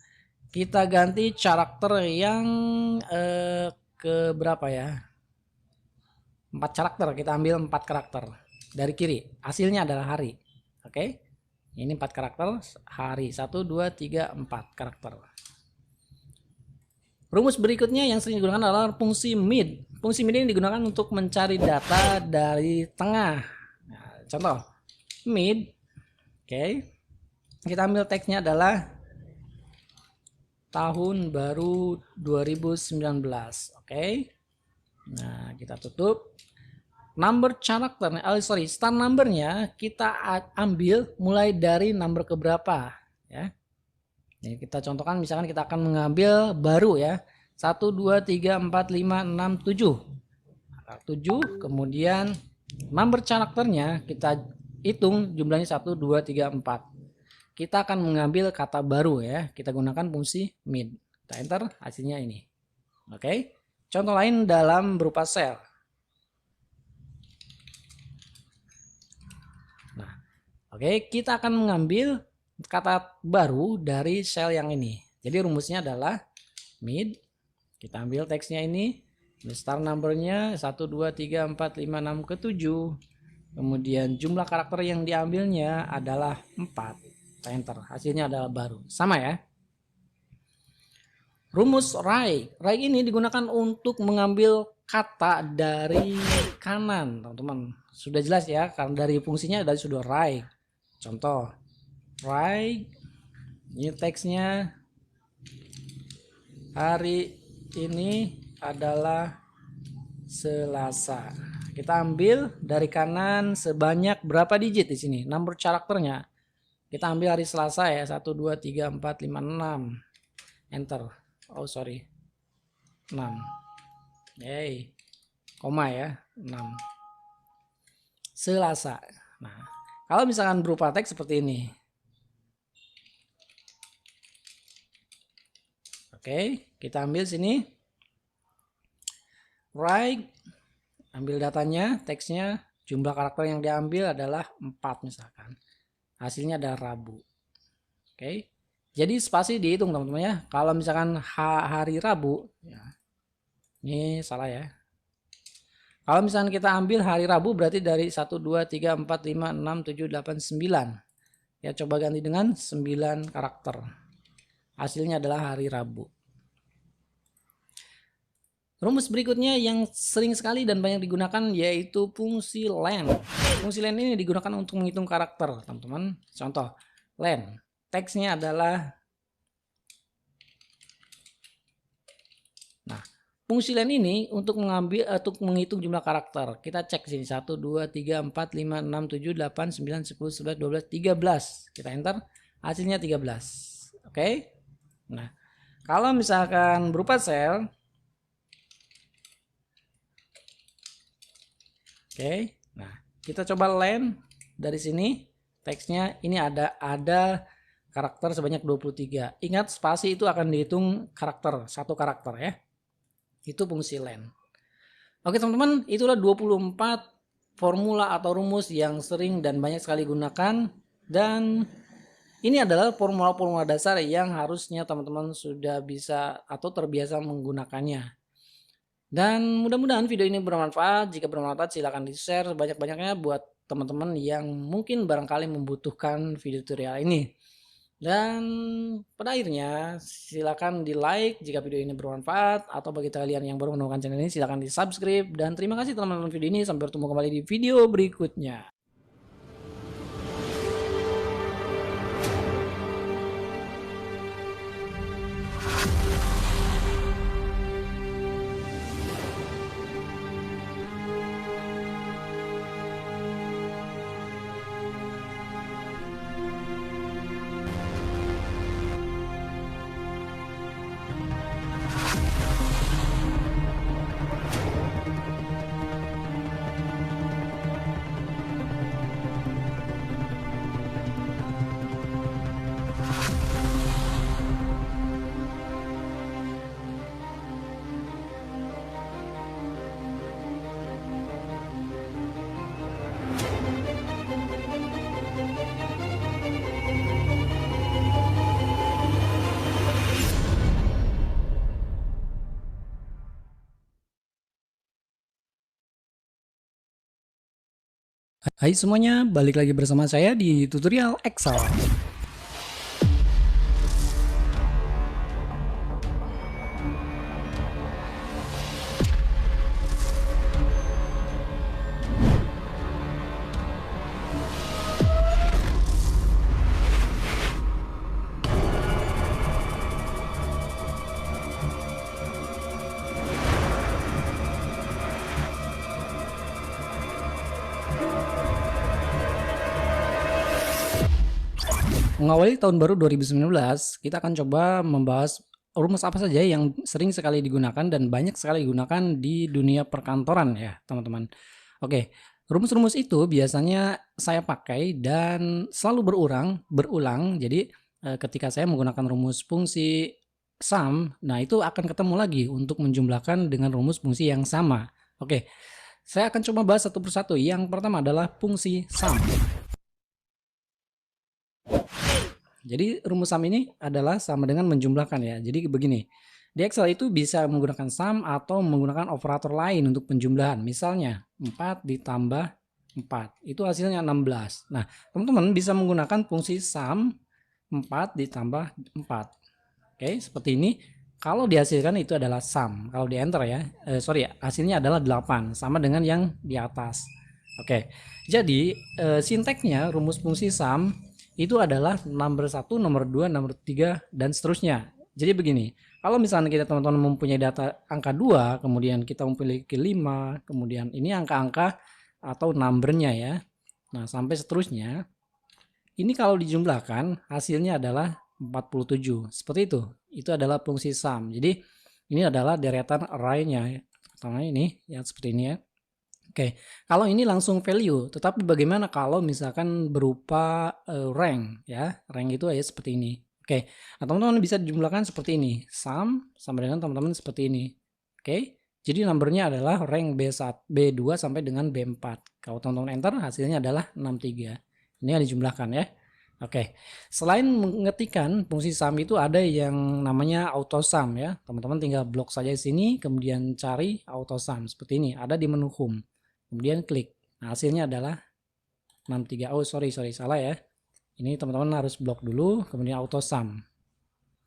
kita ganti karakter yang ke berapa ya? 4 karakter. Kita ambil 4 karakter dari kiri. Hasilnya adalah hari. Oke. Ini 4 karakter hari. 1, 2, 3, 4 karakter. Rumus berikutnya yang sering digunakan adalah fungsi mid. Fungsi mid ini digunakan untuk mencari data dari tengah. Nah, contoh mid. Oke. Kita ambil teksnya adalah tahun baru 2019. Oke. Nah, kita tutup. Number karakternya, start numbernya kita ambil mulai dari number keberapa ya. Jadi kita contohkan, misalkan kita akan mengambil baru ya, 1 2 3 4 5 6 7. 7, kemudian number karakternya kita hitung jumlahnya 1 2 3 4. Kita akan mengambil kata baru ya, kita gunakan fungsi mid. Kita enter, hasilnya ini. Oke. Contoh lain dalam berupa sel. Oke, kita akan mengambil kata baru dari sel yang ini. Jadi rumusnya adalah mid. Kita ambil teksnya ini. Start numbernya 1, 2, 3, 4, 5, 6 ke 7. Kemudian jumlah karakter yang diambilnya adalah 4. Kita enter. Hasilnya adalah baru. Sama ya. Rumus right. Right ini digunakan untuk mengambil kata dari kanan, teman-teman. Sudah jelas ya, karena dari fungsinya dari sudah right. Contoh, right, ini teksnya, hari ini adalah Selasa. Kita ambil dari kanan sebanyak berapa digit di sini? Number karakternya. Kita ambil hari Selasa ya, 1, 2, 3, 4, 5, 6. Enter. Oh sorry, 6. Koma ya, 6. Selasa. Nah. Kalau misalkan berupa teks seperti ini. Oke, kita ambil sini. Right, ambil datanya, teksnya, jumlah karakter yang diambil adalah 4 misalkan. Hasilnya adalah Rabu. Oke. Jadi spasi dihitung teman-teman ya. Kalau misalkan hari Rabu, ya. Ini salah ya. Kalau misalnya kita ambil hari Rabu berarti dari 1, 2, 3, 4, 5, 6, 7, 8, 9. Ya coba ganti dengan 9 karakter. Hasilnya adalah hari Rabu. Rumus berikutnya yang sering sekali dan banyak digunakan yaitu fungsi len. Fungsi len ini digunakan untuk menghitung karakter, teman-teman. Contoh, len. Teksnya adalah, fungsi len ini untuk menghitung jumlah karakter. Kita cek sini 1, 2, 3, 4, 5, 6, 7, 8, 9, 10, 11, 12, 13. Kita enter, hasilnya 13. Oke. Nah, kalau misalkan berupa sel. Oke. Nah, kita coba len dari sini. Teksnya ini ada karakter sebanyak 23. Ingat spasi itu akan dihitung karakter, satu karakter ya. Itu fungsi len. Oke teman-teman, itulah 24 formula atau rumus yang sering dan banyak sekali gunakan. Dan ini adalah formula-formula dasar yang harusnya teman-teman sudah bisa atau terbiasa menggunakannya. Dan mudah-mudahan video ini bermanfaat. Jika bermanfaat silahkan di-share sebanyak-banyaknya buat teman-teman yang mungkin barangkali membutuhkan video tutorial ini. Dan pada akhirnya silakan di like jika video ini bermanfaat, atau bagi kalian yang baru menemukan channel ini silakan di subscribe. Dan terima kasih telah menonton video ini, sampai bertemu kembali di video berikutnya. Hai semuanya, balik lagi bersama saya di tutorial Excel. Mengawali tahun baru 2019, kita akan coba membahas rumus apa saja yang sering sekali digunakan dan banyak sekali digunakan di dunia perkantoran ya, teman-teman. Oke, rumus-rumus itu biasanya saya pakai dan selalu berulang. Jadi ketika saya menggunakan rumus fungsi sum, nah itu akan ketemu lagi untuk menjumlahkan dengan rumus fungsi yang sama. Oke, saya akan coba bahas satu persatu. Yang pertama adalah fungsi sum. Jadi rumus sum ini adalah sama dengan menjumlahkan ya. Jadi begini, di Excel itu bisa menggunakan sum atau menggunakan operator lain untuk penjumlahan. Misalnya 4 ditambah 4, itu hasilnya 16. Nah, teman-teman bisa menggunakan fungsi sum 4 ditambah 4. Oke, seperti ini. Kalau dihasilkan itu adalah sum. Kalau di enter ya, hasilnya adalah 8, sama dengan yang di atas. Oke, jadi sinteksnya rumus fungsi sum itu adalah nomor 1, nomor 2, nomor 3, dan seterusnya. Jadi begini, kalau misalnya kita teman-teman mempunyai data angka 2, kemudian kita memiliki 5, kemudian ini angka-angka atau numbernya ya. Nah, sampai seterusnya. Ini kalau dijumlahkan hasilnya adalah 47. Seperti itu. Itu adalah fungsi sum. Jadi ini adalah deretan array-nya. Pertama ini ya seperti ini ya. Oke, kalau ini langsung value, tetapi bagaimana kalau misalkan berupa rank ya? Rank itu ya seperti ini. Oke, nah teman-teman bisa dijumlahkan seperti ini. Sum sama dengan teman-teman seperti ini. Oke, jadi numbernya adalah rank B1, B2 sampai dengan B4. Kalau teman-teman enter hasilnya adalah 63. Ini yang dijumlahkan ya. Oke, selain mengetikkan fungsi sum itu ada yang namanya auto sum ya. Teman-teman tinggal blok saja di sini, kemudian cari auto sum seperti ini. Ada di menu home. Kemudian klik. Nah, hasilnya adalah 63. Oh, sorry, salah ya. Ini teman-teman harus blok dulu, kemudian auto sum.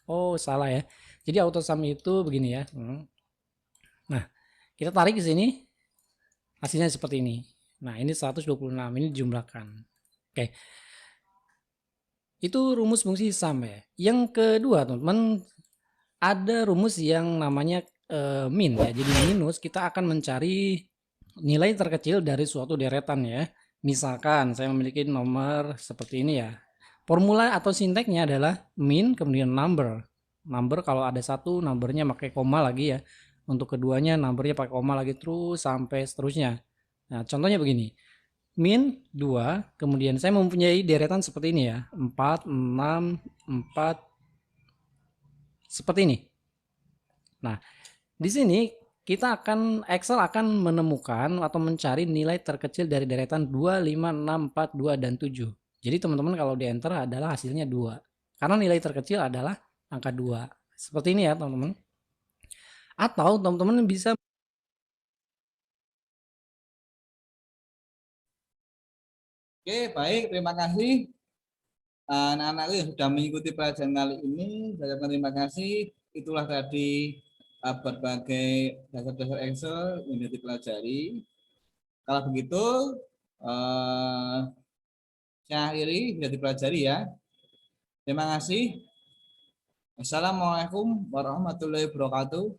Oh, salah ya. Jadi auto sum itu begini ya. Nah, kita tarik ke sini. Hasilnya seperti ini. Nah, ini 126. Ini dijumlahkan. Oke. Itu rumus fungsi sum ya. Yang kedua, teman-teman, ada rumus yang namanya min ya. Jadi minus kita akan mencari nilai terkecil dari suatu deretan ya. Misalkan saya memiliki nomor seperti ini ya. Formula atau sinteksnya adalah min kemudian number. Number kalau ada satu, numbernya pakai koma lagi ya. Untuk keduanya numbernya pakai koma lagi terus sampai seterusnya. Nah, contohnya begini. Min 2, kemudian saya mempunyai deretan seperti ini ya. 4, 6, 4 seperti ini. Nah, di sini kita Excel akan menemukan atau mencari nilai terkecil dari deretan 2, 5, 6, 4, 2, dan 7. Jadi teman-teman kalau di enter adalah hasilnya 2. Karena nilai terkecil adalah angka 2. Seperti ini ya teman-teman. Atau teman-teman bisa. Oke, baik. Terima kasih anak-anak yang sudah mengikuti pelajaran kali ini. Saya terima kasih. Itulah tadi berbagai dasar-dasar Excel yang dipelajari. Kalau begitu, saya akhiri sudah dipelajari ya. Terima kasih. Assalamualaikum warahmatullahi wabarakatuh.